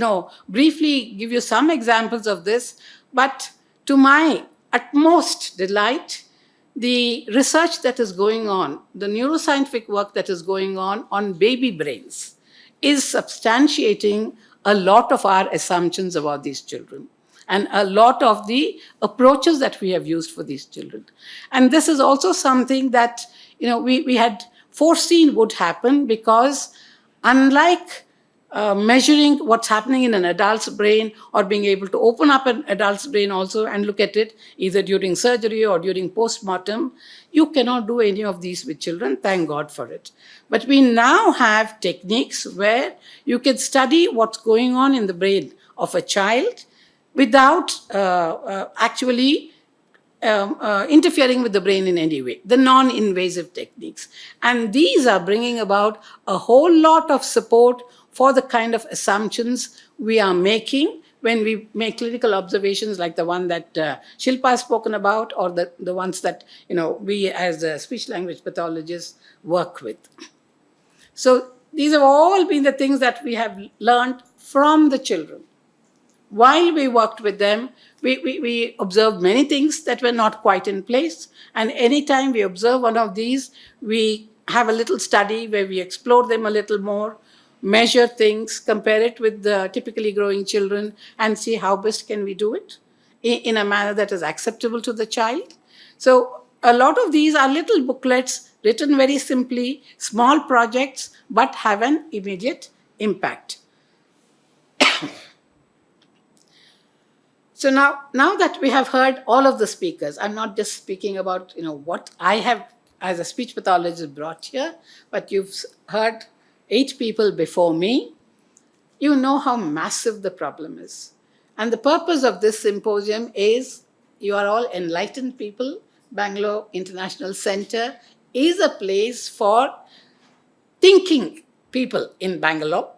briefly give you some examples of this. But to my utmost delight, the research that is going on, the neuroscientific work that is going on baby brains, is substantiating a lot of our assumptions about these children and a lot of the approaches that we have used for these children. And this is also something that we had foreseen would happen because unlike measuring what's happening in an adult's brain or being able to open up an adult's brain also and look at it either during surgery or during postmortem, you cannot do any of these with children. Thank God for it. But we now have techniques where you can study what's going on in the brain of a child without actually interfering with the brain in any way, the non-invasive techniques. And these are bringing about a whole lot of support for the kind of assumptions we are making when we make clinical observations like the one that Shilpa has spoken about, or the ones that we as speech language pathologists work with. So these have all been the things that we have learned from the children. While we worked with them, we observed many things that were not quite in place. And anytime we observe one of these, we have a little study where we explore them a little more, measure things, compare it with the typically growing children, and see how best can we do it in a manner that is acceptable to the child. So a lot of these are little booklets written very simply, small projects, but have an immediate impact. So now that we have heard all of the speakers, I'm not just speaking about what I have as a speech pathologist brought here, but you've heard 8 people before me. You know how massive the problem is. And the purpose of this symposium is, you are all enlightened people. Bangalore International Center is a place for thinking people in Bangalore,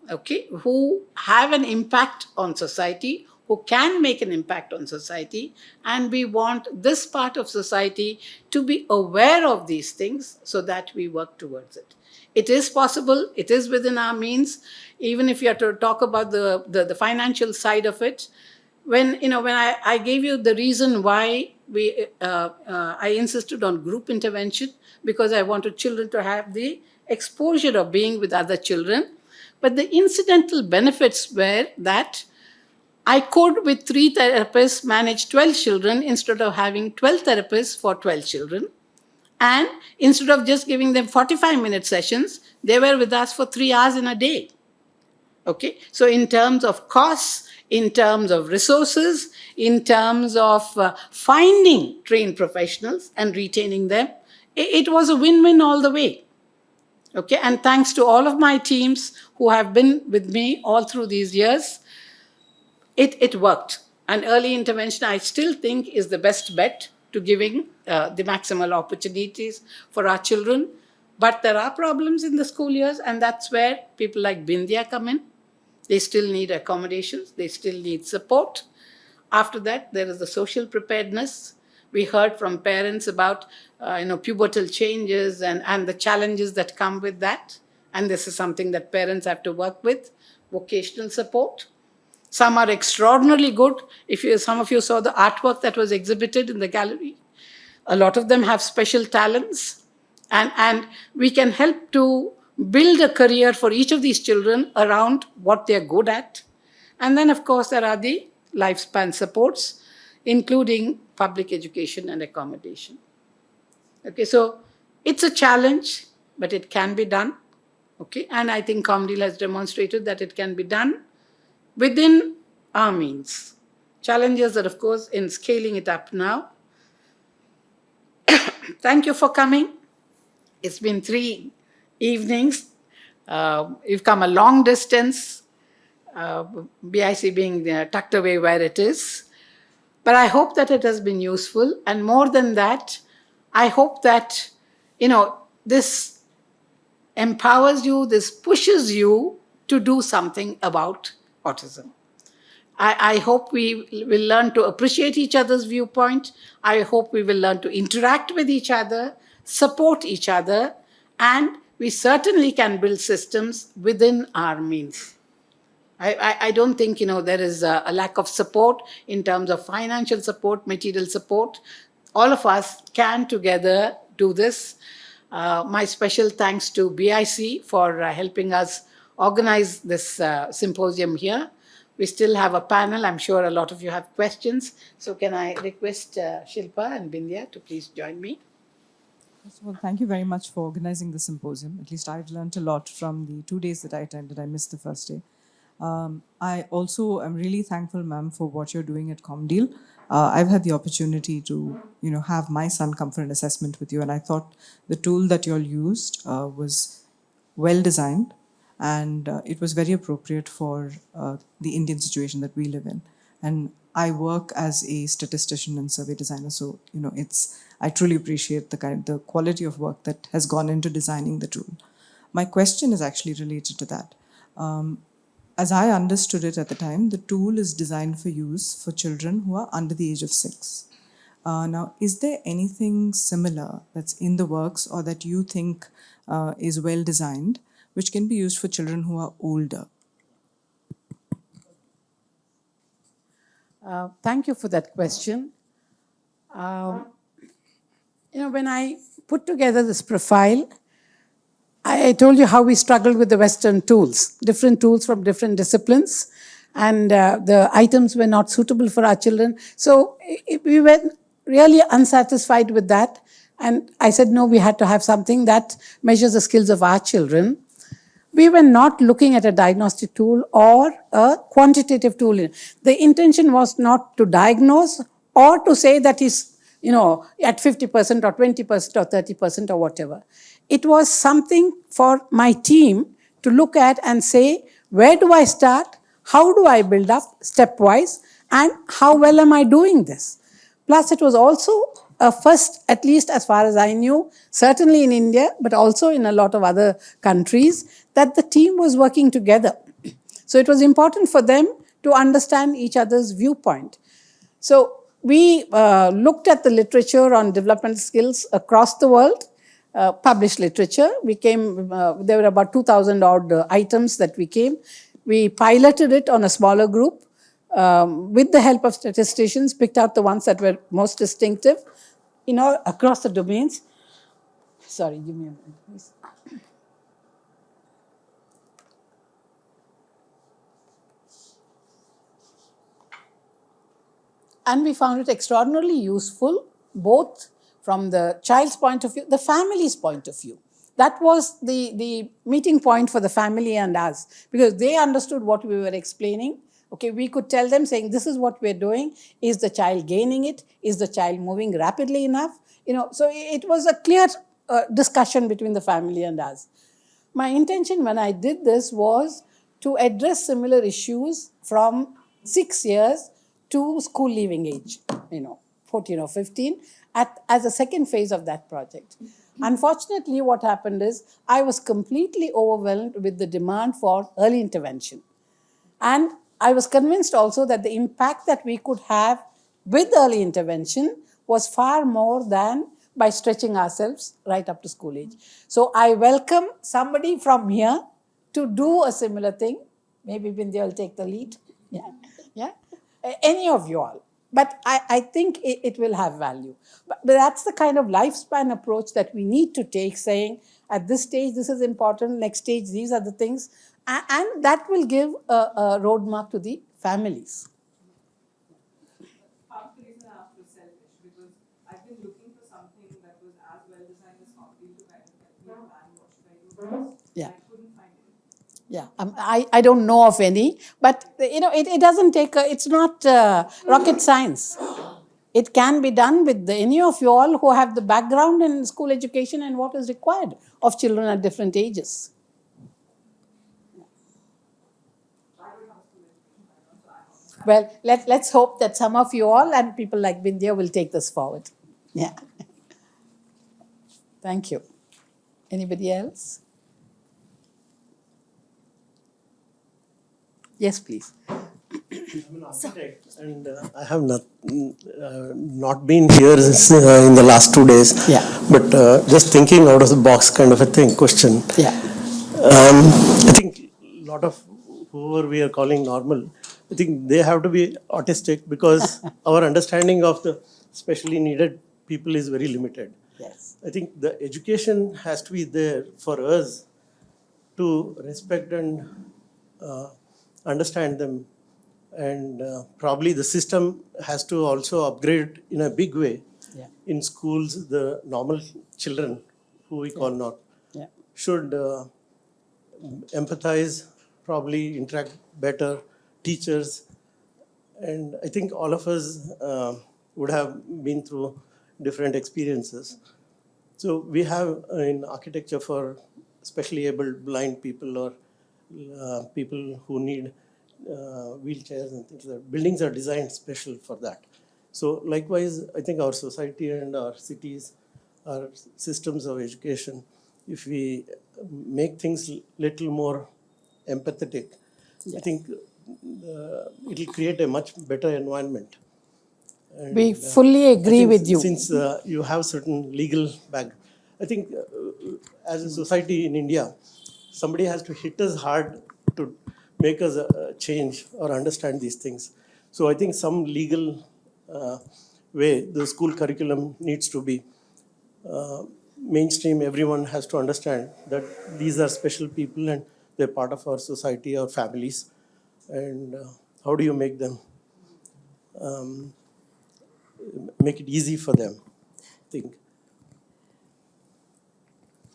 okay, who have an impact on society, who can make an impact on society, and we want this part of society to be aware of these things so that we work towards it. It is possible, it is within our means, even if you have to talk about the financial side of it. When I gave you the reason why I insisted on group intervention, because I wanted children to have the exposure of being with other children. But the incidental benefits were that I could, with 3 therapists, manage 12 children instead of having 12 therapists for 12 children. And instead of just giving them 45-minute sessions, they were with us for 3 hours in a day. Okay, so in terms of costs, in terms of resources, in terms of finding trained professionals and retaining them, it was a win-win all the way. Okay, and thanks to all of my teams who have been with me all through these years, it worked. And early intervention, I still think, is the best bet to giving the maximal opportunities for our children. But there are problems in the school years, and that's where people like Bindiya come in. They still need accommodations. They still need support. After that, there is the social preparedness. We heard from parents about pubertal changes and the challenges that come with that. And this is something that parents have to work with. Vocational support. Some are extraordinarily good. Some of you saw the artwork that was exhibited in the gallery. A lot of them have special talents. And we can help to build a career for each of these children around what they're good at. And then, of course, there are the lifespan supports, including public education and accommodation. Okay, so it's a challenge, but it can be done. Okay, and I think ComDeal has demonstrated that it can be done within our means. Challenges are, of course, in scaling it up now. Thank you for coming. It's been 3 evenings. You've come a long distance, BIC being tucked away where it is. But I hope that it has been useful. And more than that, I hope that, this empowers you, this pushes you to do something about autism. I hope we will learn to appreciate each other's viewpoint. I hope we will learn to interact with each other, support each other, and we certainly can build systems within our means. I don't think there is a lack of support in terms of financial support, material support. All of us can together do this. My special thanks to BIC for helping us organize this symposium here. We still have a panel. I'm sure a lot of you have questions. So can I request Shilpa and Bindiya to please join me? First of all, thank you very much for organizing the symposium. At least I've learned a lot from the 2 days that I attended. I missed the first day. I also am really thankful, ma'am, for what you're doing at ComDeal. I've had the opportunity to, have my son come for an assessment with you, and I thought the tool that you all used was well designed, and it was very appropriate for the Indian situation that we live in. And I work as a statistician and survey designer, so I truly appreciate the quality of work that has gone into designing the tool. My question is actually related to that. as I understood it at the time, the tool is designed for use for children who are under the age of 6. Now, is there anything similar that's in the works or that you think is well designed, which can be used for children who are older? Thank you for that question. When I put together this profile, I told you how we struggled with the Western tools, different tools from different disciplines, and the items were not suitable for our children. So we were really unsatisfied with that. And I said, no, we had to have something that measures the skills of our children. We were not looking at a diagnostic tool or a quantitative tool. The intention was not to diagnose or to say that he's, at 50% or 20% or 30% or whatever. It was something for my team to look at and say, where do I start? How do I build up stepwise? And how well am I doing this? Plus, it was also a first, at least as far as I knew, certainly in India, but also in a lot of other countries, that the team was working together. So it was important for them to understand each other's viewpoint. So we looked at the literature on development skills across the world, published literature. There were about 2,000 odd items that we came. We piloted it on a smaller group. With the help of statisticians, picked out the ones that were most distinctive, across the domains. Sorry, give me a minute, please. And we found it extraordinarily useful, both from the child's point of view, the family's point of view. That was the meeting point for the family and us, because they understood what we were explaining. Okay, we could tell them saying, this is what we're doing. Is the child gaining it? Is the child moving rapidly enough? So it was a clear discussion between the family and us. My intention when I did this was to address similar issues from 6 years to school leaving age, 14 or 15, as a second phase of that project. Unfortunately, what happened is I was completely overwhelmed with the demand for early intervention. And I was convinced also that the impact that we could have with early intervention was far more than by stretching ourselves right up to school age. So I welcome somebody from here to do a similar thing. Maybe Bindiya will take the lead. Yeah. Any of you all. But I think it will have value. But that's the kind of lifespan approach that we need to take, saying at this stage, this is important, next stage, these are the things. And that will give a roadmap to the families. Part of the reason I asked was selfish, because I've been looking for something that was as well designed as Cocktail to kind of help me plan what should I do next. Yeah. I couldn't find it. Yeah, I don't know of any, but it doesn't take, it's not rocket science. It can be done with any of you all who have the background in school education and what is required of children at different ages. Well, let's hope that some of you all and people like Bindiya will take this forward. Yeah. Thank you. Anybody else? Yes, please. I'm an architect, and I have not been here in the last 2 days. Yeah. But just thinking out of the box kind of a question. Yeah. I think a lot of whoever we are calling normal, I think they have to be autistic because our understanding of the specially needed people is very limited. Yes. I think the education has to be there for us to respect and understand them, and probably the system has to also upgrade in a big way. Yeah. In schools, the normal children, who we call not, should empathize, probably interact better, teachers, and I think all of us would have been through different experiences. So we have in architecture for specially abled blind people or people who need wheelchairs and things like that. Buildings are designed special for that. So likewise, I think our society and our cities, our systems of education, if we make things little more empathetic, I think it will create a much better environment. And, We fully I agree think with you. Since you have certain legal back, I think as a society in India, somebody has to hit us hard to make us change or understand these things. So I think some legal way the school curriculum needs to be mainstream. Everyone has to understand that these are special people and they're part of our society, our families. And how do you make them, make it easy for them?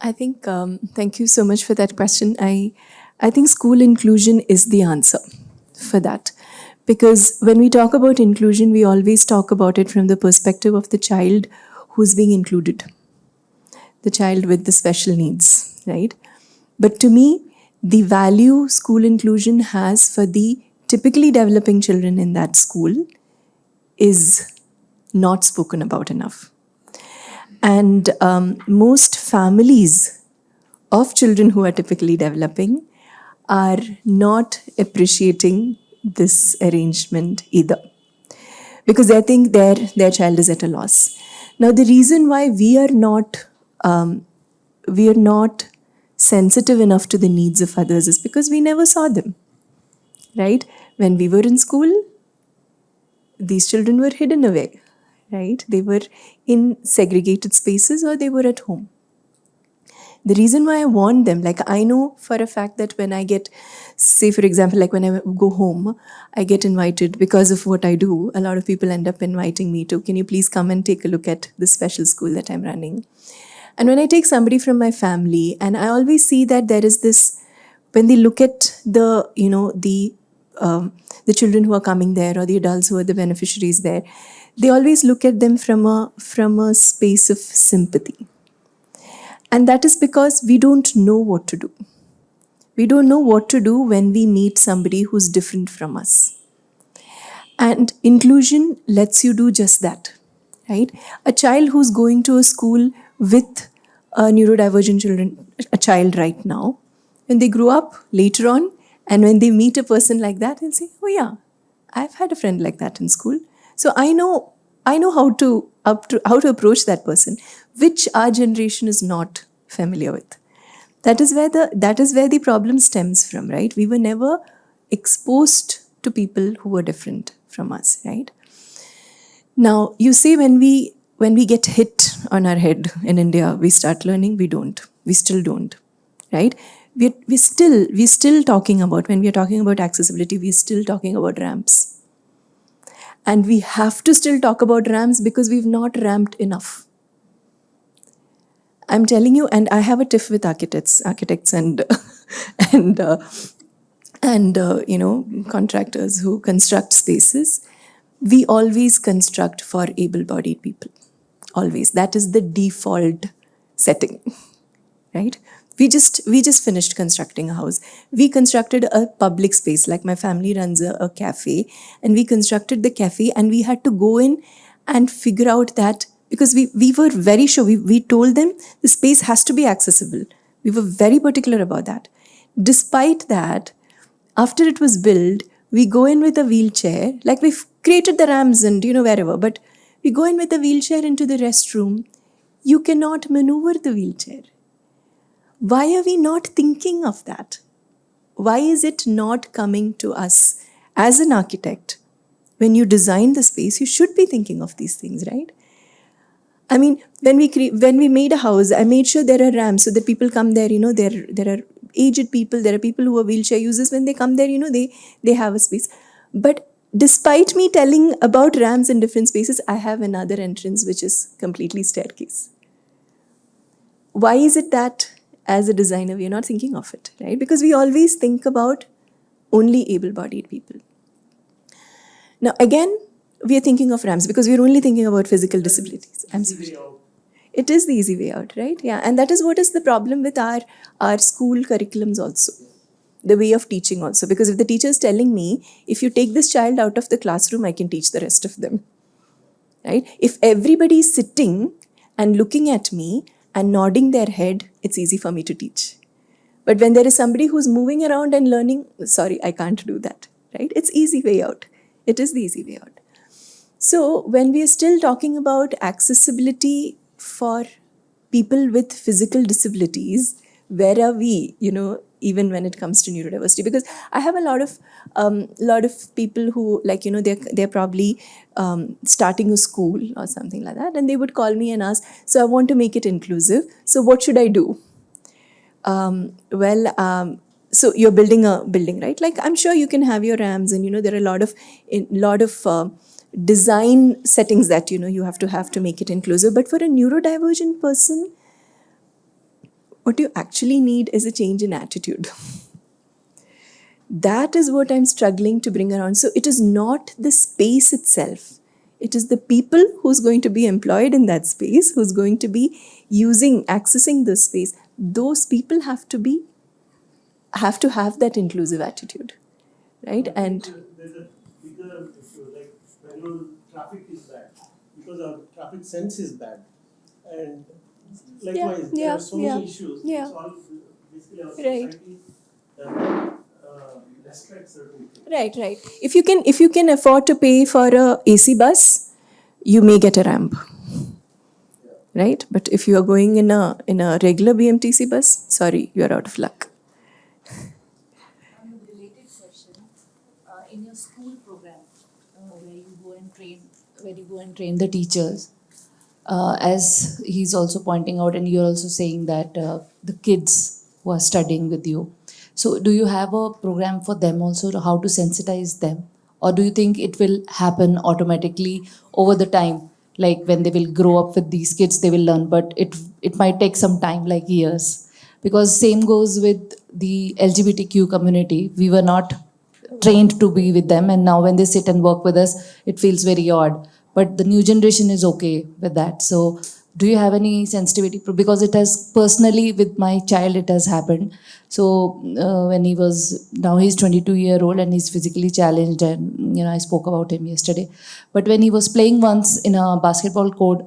I think, thank you so much for that question. I think school inclusion is the answer for that. Because when we talk about inclusion, we always talk about it from the perspective of the child who's being included, the child with the special needs, right? But to me, the value school inclusion has for the typically developing children in that school is not spoken about enough. And most families of children who are typically developing are not appreciating this arrangement either, because they think their child is at a loss. Now, the reason why we are not sensitive enough to the needs of others is because we never saw them, right? When we were in school, these children were hidden away, right? They were in segregated spaces or they were at home. The reason why I want them, like I know for a fact that when I get, say for example, like when I go home, I get invited because of what I do. A lot of people end up inviting me to, can you please come and take a look at this special school that I'm running? And when I take somebody from my family, and I always see that there is this, when they look at the, the children who are coming there or the adults who are the beneficiaries there, they always look at them from a space of sympathy. And that is because we don't know what to do. We don't know what to do when we meet somebody who's different from us. And inclusion lets you do just that, right? A child who's going to a school with a neurodivergent a child right now, when they grow up later on, and when they meet a person like that, they'll say, oh yeah, I've had a friend like that in school. So I know how to approach that person, which our generation is not familiar with. That is where the problem stems from, right? We were never exposed to people who were different from us, right? Now, you say when we get hit on our head in India, we start learning. We don't. We still don't, right? We're still talking about, when we're talking about accessibility, we're still talking about ramps. And we have to still talk about ramps because we've not ramped enough. I'm telling you, and I have a tiff with architects and contractors who construct spaces. We always construct for able-bodied people. Always. That is the default setting, right? We just finished constructing a house. We constructed a public space, like my family runs a cafe, and we constructed the cafe, and we had to go in and figure out that, because we were very sure, we told them the space has to be accessible. We were very particular about that. Despite that, after it was built, we go in with a wheelchair, like we've created the ramps and wherever, but we go in with a wheelchair into the restroom. You cannot maneuver the wheelchair. Why are we not thinking of that? Why is it not coming to us as an architect? When you design the space, you should be thinking of these things, right? I mean, when we made a house, I made sure there are ramps so that people come there, there are aged people, there are people who are wheelchair users. When they come there, they have a space. But despite me telling about ramps in different spaces, I have another entrance which is completely staircase. Why is it that as a designer, we are not thinking of it, right? Because we always think about only able-bodied people. Now, again, we are thinking of ramps because we are only thinking about physical disabilities. I'm sorry. It is the easy way out, right? Yeah, and that is what is the problem with our school curriculums also. The way of teaching also. Because if the teacher is telling me, if you take this child out of the classroom, I can teach the rest of them, right? If everybody is sitting and looking at me and nodding their head, it's easy for me to teach. But when there is somebody who's moving around and learning, sorry, I can't do that, right? It's easy way out. It is the easy way out. So when we are still talking about accessibility for people with physical disabilities, where are we, even when it comes to neurodiversity? Because I have a lot of people who, like, they're probably starting a school or something like that, and they would call me and ask, so I want to make it inclusive, so what should I do? So you're building a building, right? Like, I'm sure you can have your ramps, and there are a lot of design settings that you have to make it inclusive. But for a neurodivergent person, what you actually need is a change in attitude. That is what I'm struggling to bring around. So it is not the space itself. It is the people who's going to be employed in that space, who's going to be accessing the space. Those people have to have that inclusive attitude, right? And there's a bigger issue, like Bangalore traffic is bad because our traffic sense is bad, and likewise there are so many issues. Yeah. It's all basically our Right. society does not respect certain things. Right. If you can afford to pay for a AC bus, you may get a ramp. Right? But if you are going in a regular BMTC bus, sorry, you are out of luck. On a related question, in your school program, where you go and train the teachers, as he's also pointing out, and you're also saying that the kids who are studying with you. So, do you have a program for them also, to how to sensitize them, or do you think it will happen automatically over the time? Like when they will grow up with these kids, they will learn, but it might take some time, like years. Because same goes with the LGBTQ community. We were not trained to be with them, and now when they sit and work with us, it feels very odd. But the new generation is okay with that. So do you have any sensitivity? Because it has, personally with my child, it has happened. So when now he's 22-year-old and he's physically challenged, and I spoke about him yesterday. But when he was playing once in a basketball court,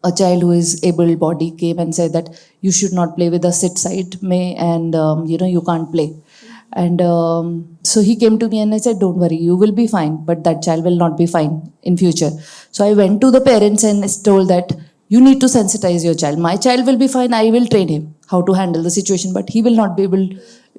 a child who is able-bodied came and said that you should not play with the sit side, and you can't play. And so he came to me and I said, don't worry, you will be fine, but that child will not be fine in future. So I went to the parents and told that you need to sensitize your child. My child will be fine, I will train him how to handle the situation, but he will not be able,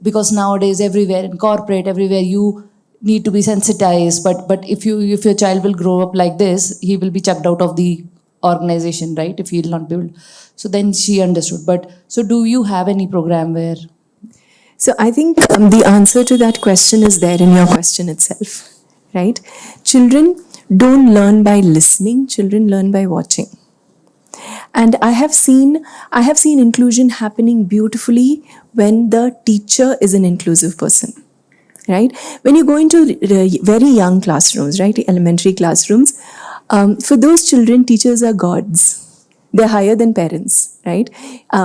because nowadays everywhere, in corporate, everywhere, you need to be sensitized. But if your child will grow up like this, he will be chucked out of the organization, right? If he will not be able. So then she understood. But so do you have any program where? So I think the answer to that question is there in your question itself, right? Children don't learn by listening, children learn by watching. And I have seen inclusion happening beautifully when the teacher is an inclusive person, right? When you go into very young classrooms, right, elementary classrooms, for those children, teachers are gods. They're higher than parents, right?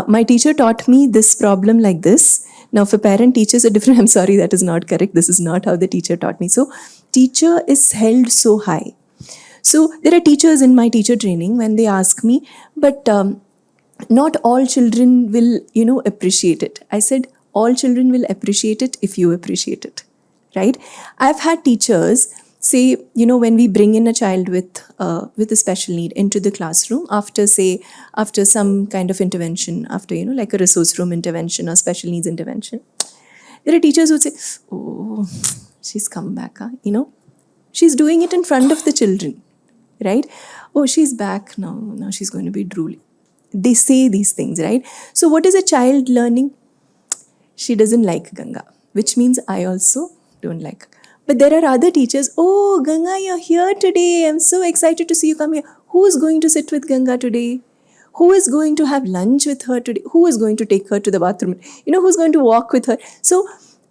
My teacher taught me this problem like this. Now, for parent teachers are different. I'm sorry, that is not correct. This is not how the teacher taught me. So, teacher is held so high. So, there are teachers in my teacher training when they ask me, but not all children will, appreciate it. I said, all children will appreciate it if you appreciate it, right? I've had teachers say, when we bring in a child with a special need into the classroom after some kind of intervention, after, like a resource room intervention or special needs intervention, there are teachers who say, oh, she's come back, huh? She's doing it in front of the children, right? Oh, she's back now. Now she's going to be drooling. They say these things, right? So what is a child learning? She doesn't like Ganga, which means I also don't like her. But there are other teachers, oh, Ganga, you're here today. I'm so excited to see you come here. Who is going to sit with Ganga today? Who is going to have lunch with her today? Who is going to take her to the bathroom? Who's going to walk with her? So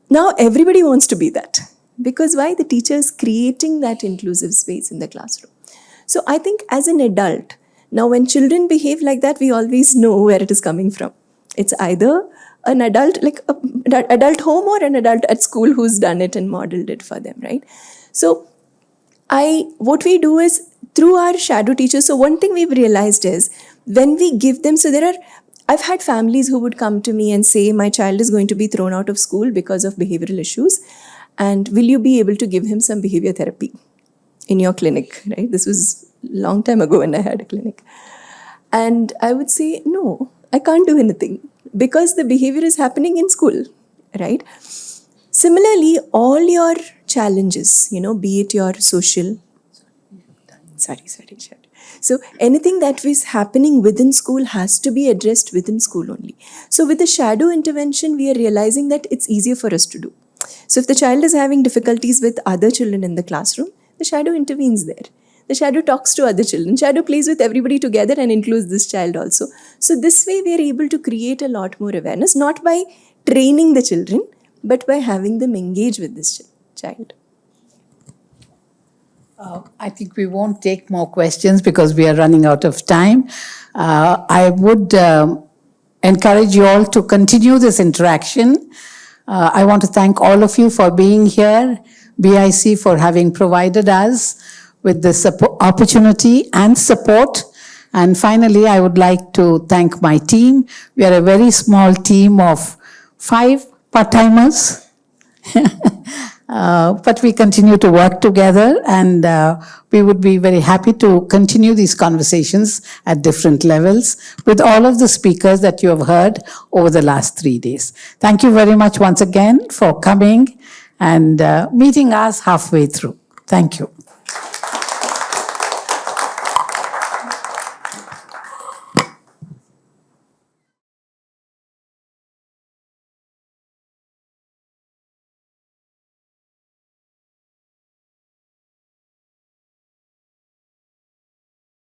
now everybody wants to be that. Because why? The teacher is creating that inclusive space in the classroom. So I think as an adult, now when children behave like that, we always know where it is coming from. It's either an adult, like an adult home, or an adult at school who's done it and modeled it for them, right? So what we do is through our shadow teachers. So one thing we've realized is when we give them, so there are, I've had families who would come to me and say, my child is going to be thrown out of school because of behavioral issues. And will you be able to give him some behavior therapy in your clinic, right? This was a long time ago when I had a clinic. And I would say, no, I can't do anything because the behavior is happening in school, right? Similarly, all your challenges, be it your social, sorry. So anything that is happening within school has to be addressed within school only. So with the shadow intervention, we are realizing that it's easier for us to do. So if the child is having difficulties with other children in the classroom, the shadow intervenes there. The shadow talks to other children. Shadow plays with everybody together and includes this child also. So this way we are able to create a lot more awareness, not by training the children, but by having them engage with this child. I think we won't take more questions because we are running out of time. I would encourage you all to continue this interaction. I want to thank all of you for being here, BIC for having provided us with this opportunity and support. And finally, I would like to thank my team. We are a very small team of 5 part-timers. But we continue to work together, and we would be very happy to continue these conversations at different levels with all of the speakers that you have heard over the last 3 days. Thank you very much once again for coming and meeting us halfway through. Thank you.